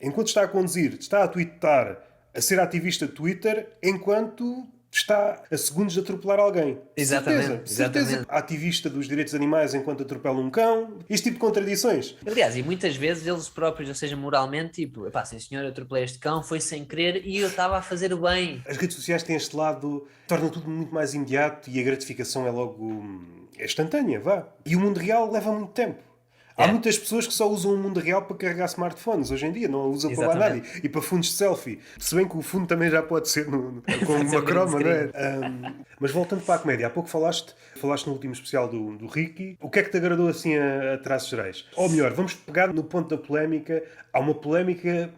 enquanto está a conduzir, está a twittar, a ser ativista de Twitter, enquanto está a segundos de atropelar alguém. De certeza. Exatamente, De certeza. exatamente. Ativista dos direitos animais enquanto atropela um cão. Este tipo de contradições. Aliás, e muitas vezes eles próprios, ou seja, moralmente, tipo, pá, sim senhor, eu atropelei este cão, foi sem querer e eu estava a fazer o bem. As redes sociais têm este lado, torna tudo muito mais imediato e a gratificação é logo é instantânea, vá. E o mundo real leva muito tempo. Há É, muitas pessoas que só usam o mundo real para carregar smartphones hoje em dia, não a usam para lá nada. exatamente. E para fundos de selfie. Se bem que o fundo também já pode ser com Pode ser uma um green croma, não é? screen. Mas voltando para a comédia, há pouco falaste no último especial do Ricky. O que é que te agradou assim a traços gerais? Ou melhor, vamos pegar no ponto da polémica. Há uma polémica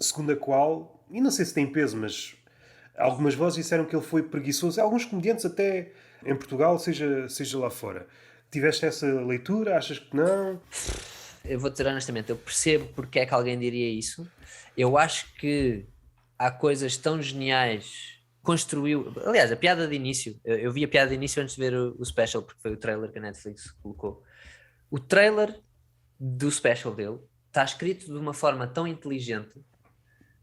segundo a qual, e não sei se tem peso, mas algumas vozes disseram que ele foi preguiçoso. Alguns comediantes até em Portugal, seja lá fora. Tiveste essa leitura? Achas que não? Eu vou dizer honestamente, eu percebo porque é que alguém diria isso. Eu acho que há coisas tão geniais. Construiu. Aliás, a piada de início, eu vi a piada de início antes de ver o special, porque foi o trailer que a Netflix colocou. O trailer do special dele está escrito de uma forma tão inteligente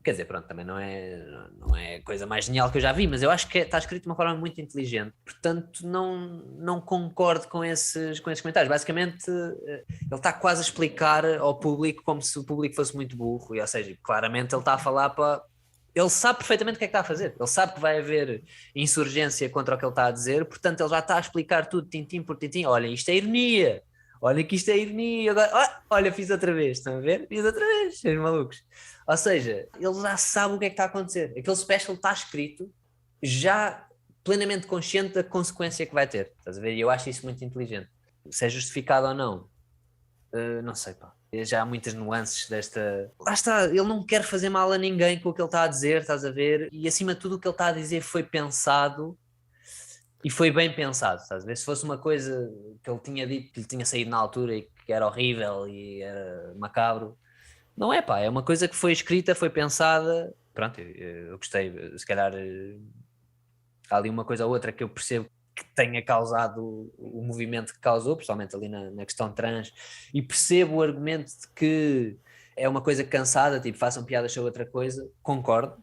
Quer dizer, pronto, também não é a coisa mais genial que eu já vi, mas eu acho que está escrito de uma forma muito inteligente. Portanto, não concordo com esses comentários. Basicamente, ele está quase a explicar ao público como se o público fosse muito burro. E, ou seja, claramente ele está a falar para... Ele sabe perfeitamente o que é que está a fazer. Ele sabe que vai haver insurgência contra o que ele está a dizer. Portanto, ele já está a explicar tudo, tintim por tintim. Olha, isto é ironia. Olha que isto é ironia. Agora, olha, fiz outra vez. Estão a ver? Fiz outra vez. Seus malucos. Ou seja, ele já sabe o que é que está a acontecer. Aquele special está escrito já plenamente consciente da consequência que vai ter. Estás a ver? E eu acho isso muito inteligente. Se é justificado ou não, não sei, pá. Já há muitas nuances desta... Lá está, ele não quer fazer mal a ninguém com o que ele está a dizer, estás a ver? E acima de tudo o que ele está a dizer foi pensado e foi bem pensado, estás a ver? Se fosse uma coisa que ele tinha dito, que lhe tinha saído na altura e que era horrível e era macabro, não é, pá, é uma coisa que foi escrita, foi pensada, pronto, eu gostei, se calhar há ali uma coisa ou outra que eu percebo que tenha causado o movimento que causou, principalmente ali na questão trans, e percebo o argumento de que é uma coisa cansada, tipo, façam piadas sobre outra coisa, concordo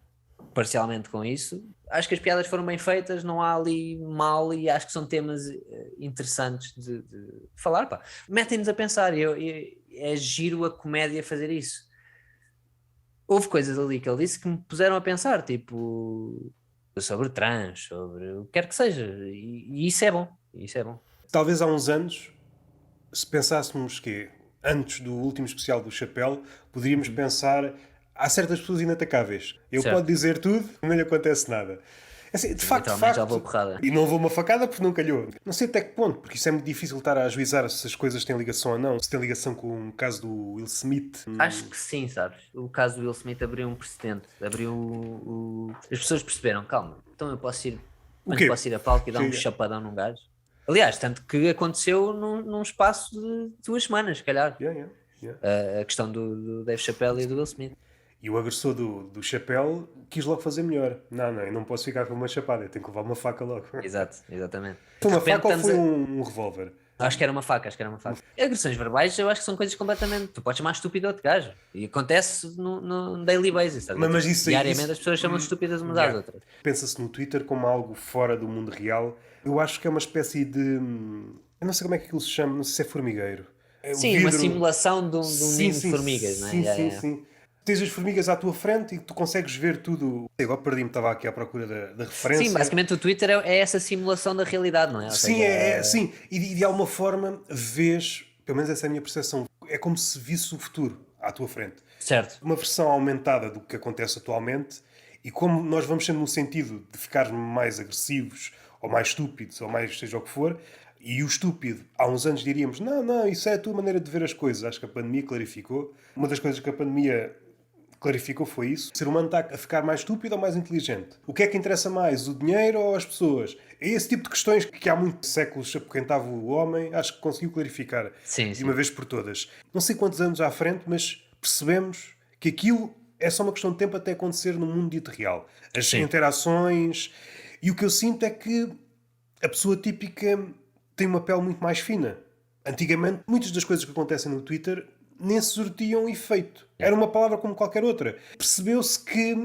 parcialmente com isso. Acho que as piadas foram bem feitas, não há ali mal e acho que são temas interessantes de falar, pá. Metem-nos a pensar, é giro a comédia fazer isso. Houve coisas ali que ele disse que me puseram a pensar, tipo, sobre trans, sobre o que quer que seja, e isso é bom, isso é bom. Talvez há uns anos, se pensássemos que antes do último especial do Chapéu, poderíamos pensar, há certas pessoas inatacáveis. Ele Certo. pode dizer tudo, não lhe acontece nada. Assim, de facto, Literalmente já vou porrada. e não vou uma facada porque não calhou. Não sei até que ponto, porque isso é muito difícil estar a ajuizar se as coisas têm ligação ou não. Se tem ligação com o caso do Will Smith. Acho que sim, sabes? O caso do Will Smith abriu um precedente, as pessoas perceberam, calma, então eu posso ir, quê? posso ir a palco e dar um Sim. chapadão num gajo. Aliás, tanto que aconteceu num espaço de 2 semanas, se calhar, Yeah, yeah. a questão do Dave Chappelle e do Will Smith. E o agressor do Chapéu quis logo fazer melhor. Não, eu não posso ficar com uma chapada, eu tenho que levar uma faca logo. Exato, exatamente. Foi uma De repente faca ou estamos foi a- um revólver? Acho que era uma faca. Agressões verbais eu acho que são coisas completamente... Tu podes chamar estúpido outro gajo. E acontece no daily basis. Sabe? Mas isso- Diariamente isso- as pessoas chamam estúpidas umas às Yeah. outras. Pensa-se no Twitter como algo fora do mundo real. Eu acho que é uma espécie de... Eu não sei como é que aquilo se chama, não sei se é formigueiro. É o Sim, uma vidro- simulação de um Sim, ninho sim, de formigas, não é? Sim, Yeah, sim, yeah. sim. Tens as formigas à tua frente e tu consegues ver tudo. Agora perdi-me, estava aqui à procura da referência. Sim, basicamente o Twitter é essa simulação da realidade, não é? Ou Sim, seja, sim. E de alguma forma vês, pelo menos essa é a minha percepção, é como se visse o futuro à tua frente. Certo. Uma versão aumentada do que acontece atualmente, e como nós vamos sendo no sentido de ficar mais agressivos, ou mais estúpidos, ou mais seja o que for, e o estúpido, há uns anos diríamos, não, isso é a tua maneira de ver as coisas. Acho que a pandemia clarificou. Uma das coisas que a pandemia clarificou foi isso. O ser humano está a ficar mais estúpido ou mais inteligente? O que é que interessa mais, o dinheiro ou as pessoas? É esse tipo de questões que há muitos séculos apoquentava o homem, acho que conseguiu clarificar Sim, de sim. uma vez por todas. Não sei quantos anos à frente, mas percebemos que aquilo é só uma questão de tempo até acontecer no mundo dito real. As Sim. interações... E o que eu sinto é que a pessoa típica tem uma pele muito mais fina. Antigamente, muitas das coisas que acontecem no Twitter nem surtiam efeito. Era uma palavra como qualquer outra. Percebeu-se que,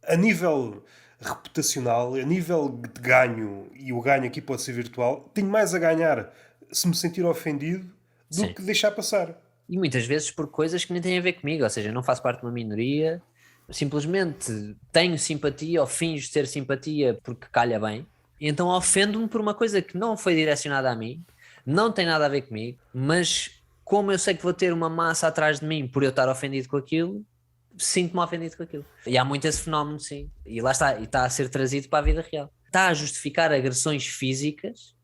a nível reputacional, a nível de ganho, e o ganho aqui pode ser virtual, tenho mais a ganhar se me sentir ofendido do Sim. que deixar passar. E muitas vezes por coisas que nem têm a ver comigo, ou seja, eu não faço parte de uma minoria, simplesmente tenho simpatia ou finjo ter simpatia porque calha bem, e então ofendo-me por uma coisa que não foi direcionada a mim, não tem nada a ver comigo, mas como eu sei que vou ter uma massa atrás de mim por eu estar ofendido com aquilo, sinto-me ofendido com aquilo. E há muito esse fenómeno, sim. E lá está, e está a ser trazido para a vida real. Está a justificar agressões físicas,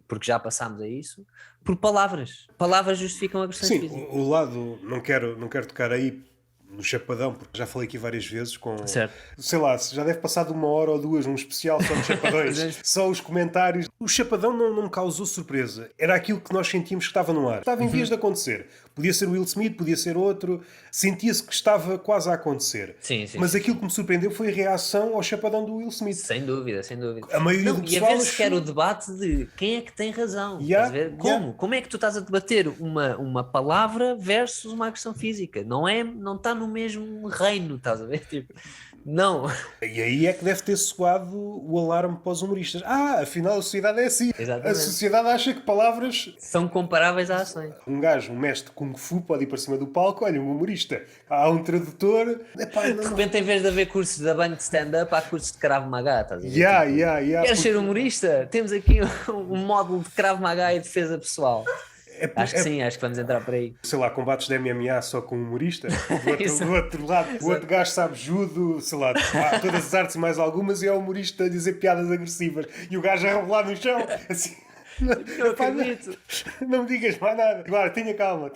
porque já passámos a isso, por palavras. Palavras justificam agressões Sim, físicas. o lado, não quero tocar aí no chapadão, porque já falei aqui várias vezes com... Certo. Sei lá, já deve passar de 1 hora ou 2 um especial só de chapadões. Só os comentários. O chapadão não me causou surpresa. Era aquilo que nós sentíamos que estava no ar. Estava em vias de acontecer. Podia ser o Will Smith, podia ser outro. Sentia-se que estava quase a acontecer. Sim, sim, Mas sim, aquilo sim. que me surpreendeu foi a reação ao chapadão do Will Smith. Sem dúvida, sem dúvida. A maioria Não, do e a pessoal ver sequer achou... o debate de quem é que tem razão. Yeah, Estás a ver? yeah. Como? Como é que tu estás a debater uma palavra versus uma agressão física? Não está no mesmo reino, estás a ver? Tipo, não. E aí é que deve ter soado o alarme para os humoristas. Afinal a sociedade é assim. A Exatamente. sociedade acha que palavras... São comparáveis a ações. Um gajo, um mestre de Kung Fu, pode ir para cima do palco, olha, um humorista. Há um tradutor... Epá, De repente, em vez de haver cursos de banho de stand-up, há cursos de Krav Maga, estás a ver? Tipo, queres ser humorista? Temos aqui um módulo de Krav Maga e defesa pessoal. Acho que sim, acho que vamos entrar por aí. Sei lá, combates de MMA só com um humorista. Do outro lado, o outro gajo sabe judo, sei lá, há todas as artes e mais algumas, e é o humorista a dizer piadas agressivas. E o gajo a rebolar no chão, assim... Não acredito. Não me digas mais nada. Claro, tenha calma.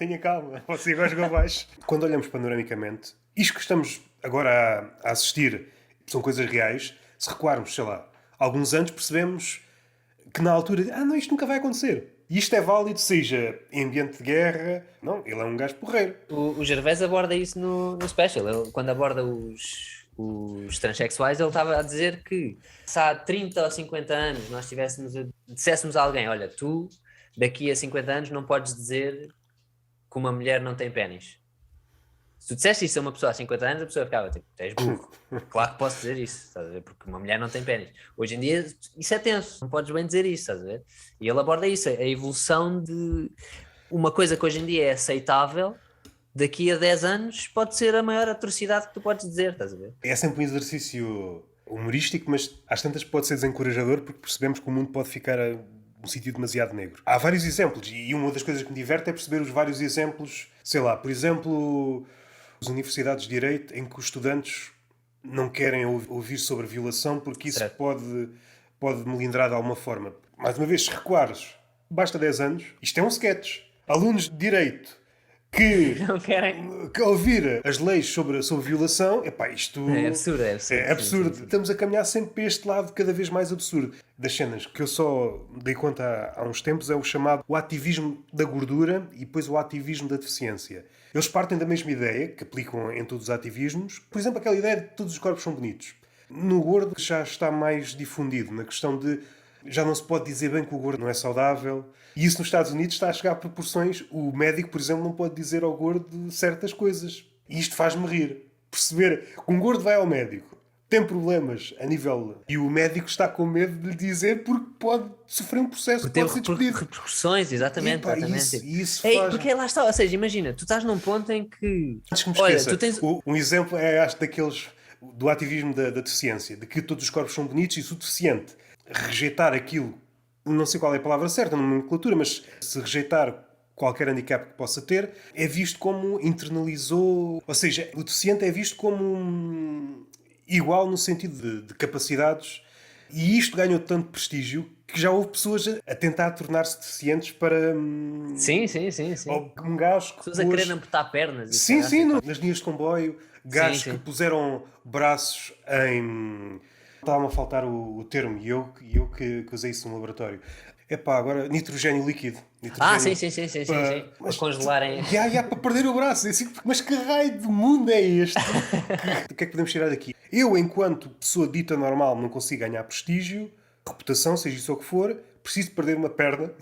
Você agora jogou baixo. Quando olhamos panoramicamente, isto que estamos agora a assistir são coisas reais. Se recuarmos, sei lá, alguns anos, percebemos que na altura, não, isto nunca vai acontecer. E isto é válido, seja em ambiente de guerra. Não, ele é um gajo porreiro. O Gervais aborda isso no special. Ele, quando aborda os transexuais, ele estava a dizer que se há 30 ou 50 anos nós disséssemos a alguém, olha, tu daqui a 50 anos não podes dizer que uma mulher não tem pénis. Se tu disseste isso a uma pessoa há 50 anos, a pessoa ficava tipo, tu és burro. Claro que posso dizer isso, estás a ver? Porque uma mulher não tem pénis. Hoje em dia isso é tenso, não podes bem dizer isso, estás a ver? E ele aborda isso, a evolução de uma coisa que hoje em dia é aceitável, daqui a 10 anos pode ser a maior atrocidade que tu podes dizer, estás a ver? É sempre um exercício humorístico, mas às tantas pode ser desencorajador porque percebemos que o mundo pode ficar um sítio demasiado negro. Há vários exemplos e uma das coisas que me diverte é perceber os vários exemplos. Sei lá, por exemplo, as universidades de Direito em que os estudantes não querem ouvir sobre violação porque isso pode melindrar de alguma forma. Mais uma vez, se recuares, basta 10 anos, isto é um sketch. Alunos de Direito que não querem ouvir as leis sobre violação, isto é absurdo. É absurdo. Sim. Estamos a caminhar sempre para este lado cada vez mais absurdo. Das cenas que eu só dei conta há uns tempos é o chamado o ativismo da gordura e depois o ativismo da deficiência. Eles partem da mesma ideia, que aplicam em todos os ativismos. Por exemplo, aquela ideia de que todos os corpos são bonitos. No gordo já está mais difundido, na questão de já não se pode dizer bem que o gordo não é saudável. E isso nos Estados Unidos está a chegar a proporções. O médico, por exemplo, não pode dizer ao gordo certas coisas. E isto faz-me rir. Perceber que um gordo vai ao médico, tem problemas a nível... E o médico está com medo de lhe dizer porque pode sofrer um processo, pode ser despedido. Repercussões, exatamente. Isso faz... Porque lá está, ou seja, imagina, tu estás num ponto em que... Antes que me esqueça, um exemplo é, acho, daqueles... do ativismo da deficiência, de que todos os corpos são bonitos e se o deficiente rejeitar aquilo, não sei qual é a palavra certa na nomenclatura, mas se rejeitar qualquer handicap que possa ter, é visto como internalizou, ou seja, o deficiente é visto como igual no sentido de capacidades, e isto ganhou tanto prestígio que já houve pessoas a tentar tornar-se deficientes para... Sim. Ou um gajo que pessoas a querer amputar pernas. Sim, nas linhas de comboio, gajos que puseram braços em... Estava-me a faltar o termo, e eu que usei isso no laboratório. Agora, nitrogênio líquido. Sim. Para congelarem. Para perder o braço. Mas que raio de mundo é este? O que é que podemos tirar daqui? Eu, enquanto pessoa dita normal, não consigo ganhar prestígio, reputação, seja isso o que for, preciso de perder uma perna,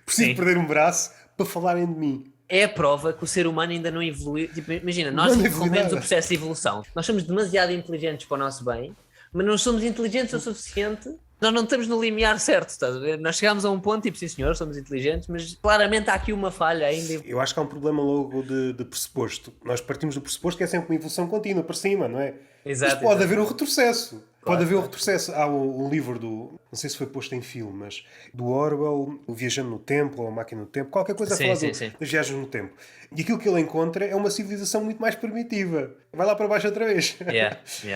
preciso de perder um braço para falarem de mim. É a prova que o ser humano ainda não evoluiu. Tipo, imagina, nós interrompemos o processo de evolução. Nós somos demasiado inteligentes para o nosso bem, mas não somos inteligentes o suficiente. Nós não estamos no limiar certo, estás a ver? Nós chegámos a um ponto, tipo, sim senhor, somos inteligentes, mas claramente há aqui uma falha ainda. Eu acho que há um problema logo de pressuposto. Nós partimos do pressuposto que é sempre uma evolução contínua, para cima, não é? Exato. Mas pode haver um retrocesso. Pode haver um retrocesso. Há um livro não sei se foi posto em filme, mas do Orwell, o Viajando no Tempo, ou a Máquina do Tempo, qualquer coisa a falar das viagens no tempo. E aquilo que ele encontra é uma civilização muito mais primitiva. Vai lá para baixo outra vez.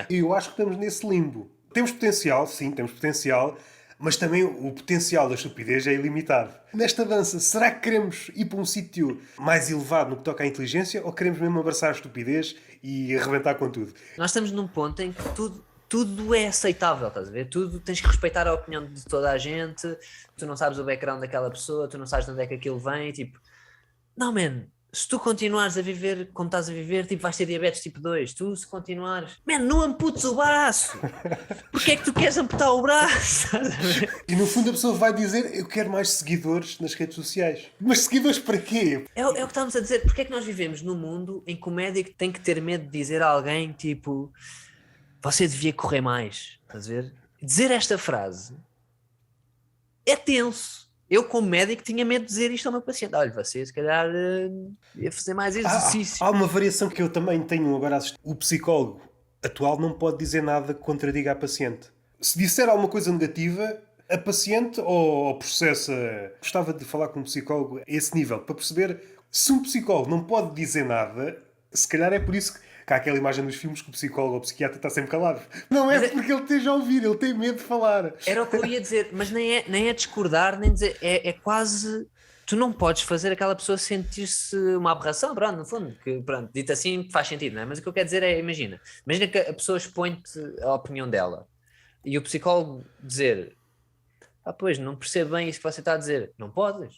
E eu acho que estamos nesse limbo. Temos potencial, sim, temos potencial, mas também o potencial da estupidez é ilimitado. Nesta dança, será que queremos ir para um sítio mais elevado no que toca à inteligência ou queremos mesmo abraçar a estupidez e arrebentar com tudo? Nós estamos num ponto em que tudo é aceitável, estás a ver? Tudo, tens que respeitar a opinião de toda a gente, tu não sabes o background daquela pessoa, tu não sabes de onde é que aquilo vem, tipo... Não, man, se tu continuares a viver como estás a viver, tipo, vais ter diabetes tipo 2. Tu, se continuares, não amputes o braço. Porque é que tu queres amputar o braço? Estás a ver? E no fundo a pessoa vai dizer: eu quero mais seguidores nas redes sociais. Mas seguidores para quê? É o que estamos a dizer. Porque é que nós vivemos num mundo em que o médico tem que ter medo de dizer a alguém, tipo, você devia correr mais. Estás a ver? Dizer esta frase é tenso. Eu, como médico, tinha medo de dizer isto ao meu paciente. Olha, você se calhar ia fazer mais exercício. Há uma variação que eu também tenho agora a assistir. O psicólogo atual não pode dizer nada que contradiga a paciente. Se disser alguma coisa negativa, a paciente ou processa. Gostava de falar com um psicólogo a esse nível, para perceber se um psicólogo não pode dizer nada, se calhar é por isso que há aquela imagem dos filmes que o psicólogo ou o psiquiatra está sempre calado. Não é porque ele esteja a ouvir, ele tem medo de falar. Era o que eu ia dizer, mas nem é discordar, nem dizer, é quase. Tu não podes fazer aquela pessoa sentir-se uma aberração, pronto, no fundo, que pronto, dito assim faz sentido, não é? Mas o que eu quero dizer é, imagina que a pessoa expõe-te a opinião dela e o psicólogo dizer, pois, não percebo bem isso que você está a dizer, não podes.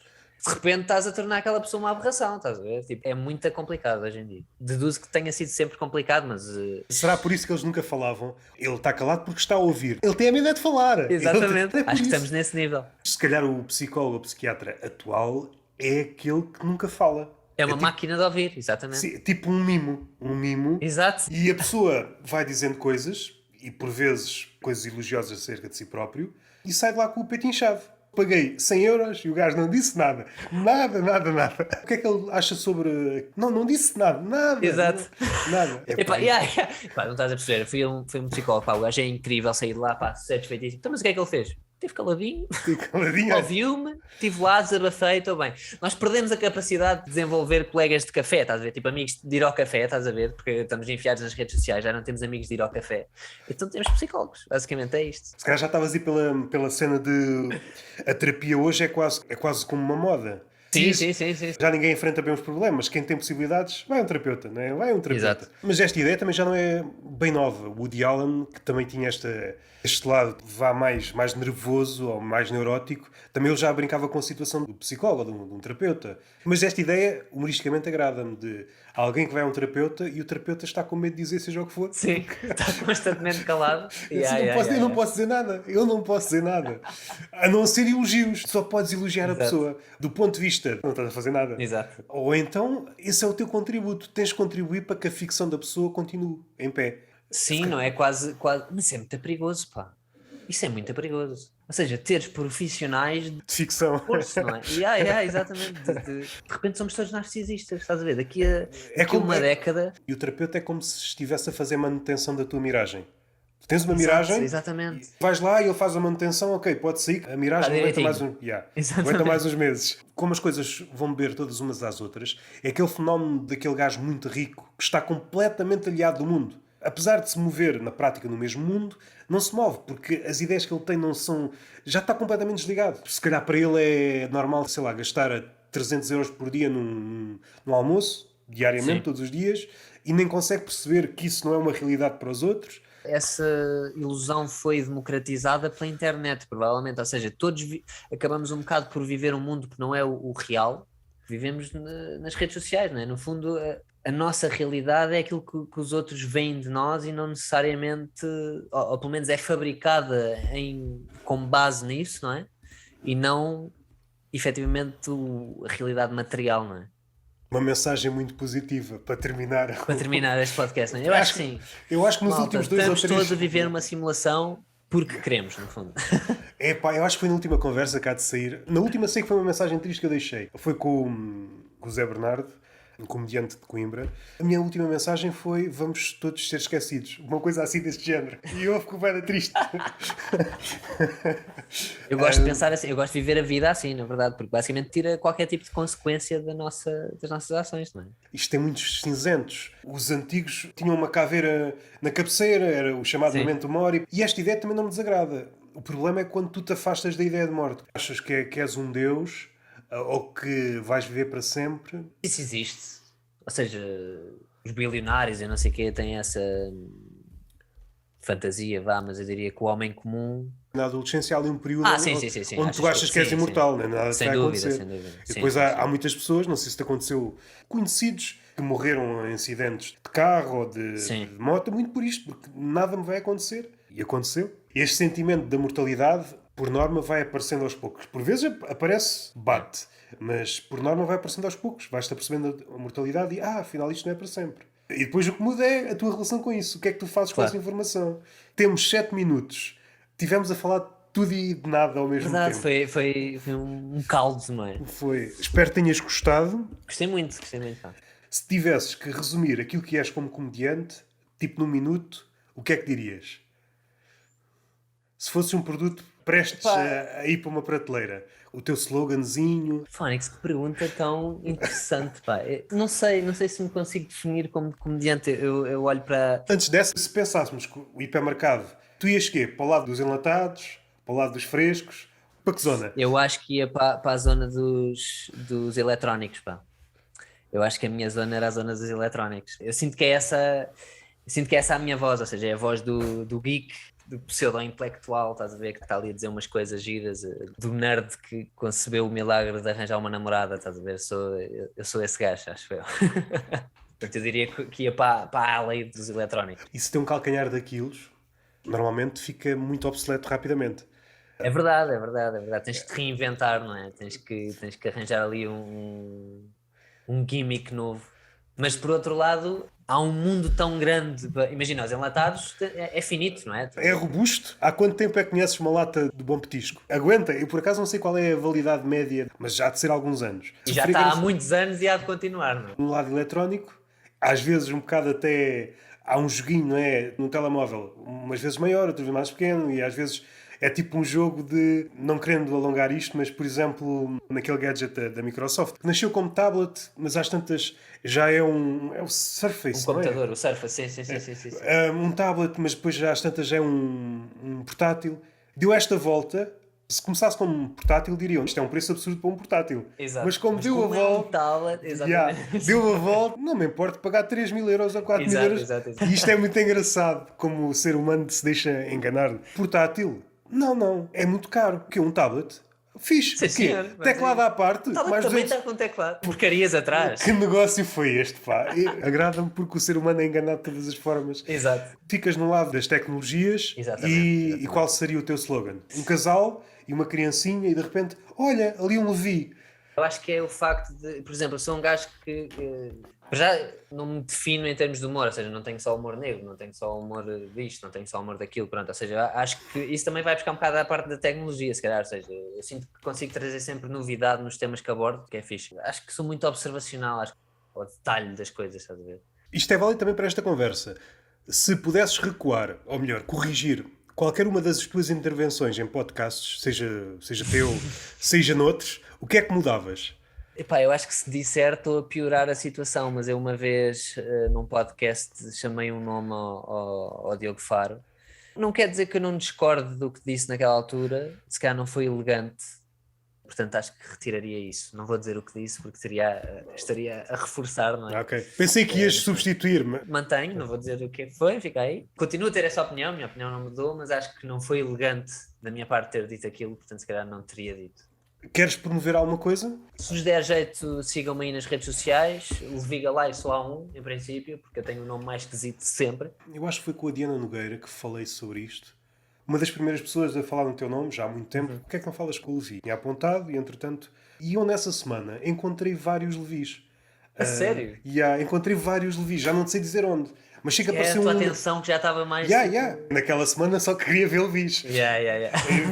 De repente estás a tornar aquela pessoa uma aberração, estás a ver? Tipo, é muito complicado hoje em dia. Deduzo que tenha sido sempre complicado, mas... Será por isso que eles nunca falavam? Ele está calado porque está a ouvir. Ele tem a medo de falar. Exatamente, É por acho que isso. estamos nesse nível. Se calhar o psicólogo ou psiquiatra atual é aquele que nunca fala. É uma tipo, máquina de ouvir, exatamente. sim, tipo um mimo. Um mimo. Exato. E a pessoa vai dizendo coisas, e por vezes coisas elogiosas acerca de si próprio, e sai de lá com o peito inchado. Paguei 100 euros e o gajo não disse nada. Nada, nada, nada. O que é que ele acha sobre... Não disse nada. Nada. Exato. Nada. É Epá, pá, Pá, não estás a perceber, fui um psicólogo, pá, o gajo é incrível sair de lá, pá, satisfeitíssimo. Então, mas o que é que ele fez? Teve caladinho, caladinho. ouviu-me, estive lá, desabafei, estou bem. Nós perdemos a capacidade de desenvolver colegas de café, estás a ver? Tipo, amigos de ir ao café, estás a ver? Porque estamos enfiados nas redes sociais, já não temos amigos de ir ao café. Então temos psicólogos, basicamente é isto. Se calhar já estavas aí pela cena de... A terapia hoje é quase como uma moda. Sim, Sim. Já ninguém enfrenta bem os problemas. Quem tem possibilidades, vai a um terapeuta, não é? Vai a um terapeuta. Exato. Mas esta ideia também já não é bem nova. O Woody Allen, que também tinha este lado vá mais nervoso ou mais neurótico, também ele já brincava com a situação do psicólogo, de um terapeuta. Mas esta ideia, humoristicamente, agrada-me, de alguém que vai a um terapeuta e o terapeuta está com medo de dizer seja o que for. Sim, está constantemente calado. Eu não posso dizer nada. Eu não posso dizer nada. A não ser elogios. Só podes elogiar Exato. a pessoa. Do ponto de vista, não estás a fazer nada. Exato. Ou então, esse é o teu contributo. Tens de contribuir para que a ficção da pessoa continue em pé. Sim, não é quase. Mas é muito perigoso, pá. Isso é muito perigoso. Ou seja, teres profissionais de De ficção. curso, não é? Exatamente. De repente somos todos narcisistas, estás a ver? Daqui a como- uma década. E o terapeuta é como se estivesse a fazer manutenção da tua miragem. Tu tens uma Exato, miragem, exatamente. vais lá e ele faz a manutenção, ok, pode sair, a miragem Está aguenta mais, direitinho. aguenta Exatamente. mais uns meses. Como as coisas vão beber todas umas às outras, é aquele fenómeno daquele gajo muito rico que está completamente aliado do mundo. Apesar de se mover na prática no mesmo mundo, não se move, porque as ideias que ele tem não são... Já está completamente desligado. Se calhar para ele é normal, sei lá, gastar 300 euros por dia num almoço, diariamente, Sim. todos os dias, e nem consegue perceber que isso não é uma realidade para os outros. Essa ilusão foi democratizada pela internet, provavelmente. Ou seja, todos acabamos um bocado por viver um mundo que não é o real. Vivemos nas redes sociais, não é? No fundo, a nossa realidade é aquilo que os outros veem de nós e não necessariamente, ou pelo menos é fabricada com base nisso, não é? E não, efetivamente, a realidade material, não é? Uma mensagem muito positiva para terminar. Para terminar este podcast, não é? Eu acho que sim. Eu acho que nos Malta, últimos 2 ou estamos 3... todos a viver uma simulação porque queremos, no fundo. É pá, eu acho que foi na última conversa que há de sair. Na última sei que foi uma mensagem triste que eu deixei. Foi com o Zé Bernardo, um comediante de Coimbra. A minha última mensagem foi: vamos todos ser esquecidos. Uma coisa assim deste género. E eu fico bem triste. Eu gosto de pensar assim, eu gosto de viver a vida assim, na verdade, porque basicamente tira qualquer tipo de consequência das nossas ações, não é? Isto tem muitos cinzentos. Os antigos tinham uma caveira na cabeceira, era o chamado Sim. memento mori. E esta ideia também não me desagrada. O problema é quando tu te afastas da ideia de morte. Achas que és um deus ou que vais viver para sempre. Isso existe. Ou seja, os bilionários e não sei o quê têm essa fantasia, vá, mas eu diria que o homem comum... Na adolescência há ali um período sim. onde tu achas que és imortal, né? Nada Sem vai dúvida, acontecer. sem dúvida. E depois há muitas pessoas, não sei se te aconteceu, conhecidos que morreram em acidentes de carro ou de moto, muito por isto, porque nada me vai acontecer. E aconteceu. Este sentimento da mortalidade, por norma, vai aparecendo aos poucos. Por vezes aparece, bate, mas por norma vai aparecendo aos poucos. Vais-te apercebendo a mortalidade e, afinal, isto não é para sempre. E depois o que muda é a tua relação com isso. O que é que tu fazes com essa informação? Temos 7 minutos. Tivemos a falar de tudo e de nada ao mesmo tempo. Foi um caldo, não é? Foi. Espero que tenhas gostado. Gostei muito. Pá. Se tivesses que resumir aquilo que és como comediante, tipo num minuto, o que é que dirias? Se fosse um produto prestes a ir para uma prateleira, o teu sloganzinho... Fónix, que pergunta tão interessante, pá. Não sei se me consigo definir como comediante. Eu olho para... Antes dessa, se pensássemos que o hipermercado, tu ias quê? Para o lado dos enlatados? Para o lado dos frescos? Para que zona? Eu acho que ia para a zona dos eletrónicos, pá. Eu acho que a minha zona era a zona dos eletrónicos. Eu sinto que é essa a minha voz, ou seja, é a voz do geek, do pseudo-intelectual, estás a ver, que está ali a dizer umas coisas giras, do nerd que concebeu o milagre de arranjar uma namorada, estás a ver? Eu sou esse gajo, acho eu. Portanto, eu diria que ia para a ala dos eletrónicos. E se tem um calcanhar daquelos, normalmente fica muito obsoleto rapidamente. É verdade. Tens que te reinventar, não é? Tens que arranjar ali um gimmick novo. Mas por outro lado, há um mundo tão grande. Imagina, os enlatados é finito, não é? É robusto. Há quanto tempo é que conheces uma lata de bom petisco? Aguenta. Eu por acaso não sei qual é a validade média, mas já há de ser alguns anos. E já está há muitos anos e há de continuar, não é? No lado eletrónico, às vezes um bocado até... Há um joguinho, não é? No telemóvel, umas vezes maior, outras vezes mais pequeno, e às vezes é tipo um jogo de, não querendo alongar isto, mas por exemplo, naquele gadget da Microsoft, que nasceu como tablet, mas às tantas já é o Surface, um computador, o Surface, sim. Um tablet, mas depois já às tantas já é um portátil. Deu esta volta. Se começasse como um portátil, diriam isto é um preço absurdo para um portátil. Exato. Mas como deu a volta, tablet, deu a volta, não me importa pagar 3.000 euros ou 4.000 euros. Exato. E isto é muito engraçado, como o ser humano se deixa enganar. Portátil? Não, é muito caro. O quê? Um tablet? Fixe. Sim, senhor, teclado à parte. O tablet mais também 200... está com teclado. Porcarias atrás. Que negócio foi este, pá? Agrada-me porque o ser humano é enganado de todas as formas. Exato. Ficas no lado das tecnologias. Exatamente. E qual seria o teu slogan? Um casal e uma criancinha e de repente, olha, ali um Levi. Eu acho que é o facto de, por exemplo, eu sou um gajo que já não me defino em termos de humor, ou seja, não tenho só humor negro, não tenho só humor disto, não tenho só humor daquilo, pronto, ou seja, acho que isso também vai buscar um bocado à parte da tecnologia, se calhar, ou seja, eu sinto que consigo trazer sempre novidade nos temas que abordo, que é fixe. Acho que sou muito observacional, acho que ao detalhe das coisas, estás a ver? Isto é válido também para esta conversa. Se pudesses recuar, ou melhor, corrigir qualquer uma das tuas intervenções em podcasts, seja teu, seja noutros, o que é que mudavas? Epá, eu acho que se disser estou a piorar a situação, mas eu uma vez num podcast chamei um nome ao Diogo Faro. Não quer dizer que eu não discorde do que disse naquela altura, se calhar não foi elegante, portanto acho que retiraria isso. Não vou dizer o que disse porque estaria a reforçar, não é? Ok. Pensei que ias substituir-me. Mantenho, não vou dizer o que foi, fica aí. Continuo a ter essa opinião, minha opinião não mudou, mas acho que não foi elegante da minha parte ter dito aquilo, portanto se calhar não teria dito. Queres promover alguma coisa? Se vos der jeito, sigam-me aí nas redes sociais. Levi Galay só há um, em princípio, porque eu tenho o nome mais esquisito de sempre. Eu acho que foi com a Diana Nogueira que falei sobre isto. Uma das primeiras pessoas a falar no teu nome, já há muito tempo. Porquê é que não falas com o Levi? Tinha apontado e, entretanto... E eu, nessa semana, encontrei vários Levis. A sério? Encontrei vários Levis. Já não sei dizer onde. Mas chega a aparecer a tua atenção que já estava mais... Naquela semana só queria ver Levis.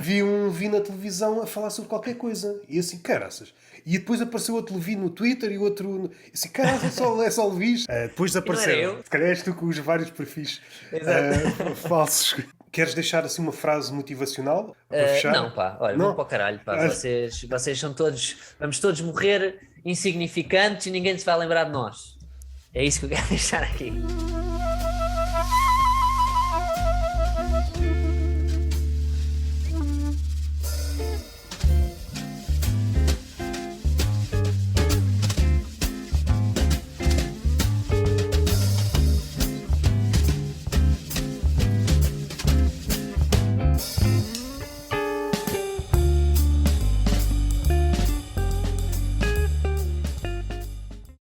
Vi na televisão a falar sobre qualquer coisa. E assim, caraças. E depois apareceu outro Levi no Twitter e outro... E assim, caraças, é só Levis. Depois desapareceram. Se calhar és tu com os vários perfis falsos. Queres deixar assim uma frase motivacional para fechar? Não, pá. Olha, vamos para o caralho, pá. Vocês são todos... Vamos todos morrer insignificantes e ninguém se vai lembrar de nós. É isso que eu quero deixar aqui.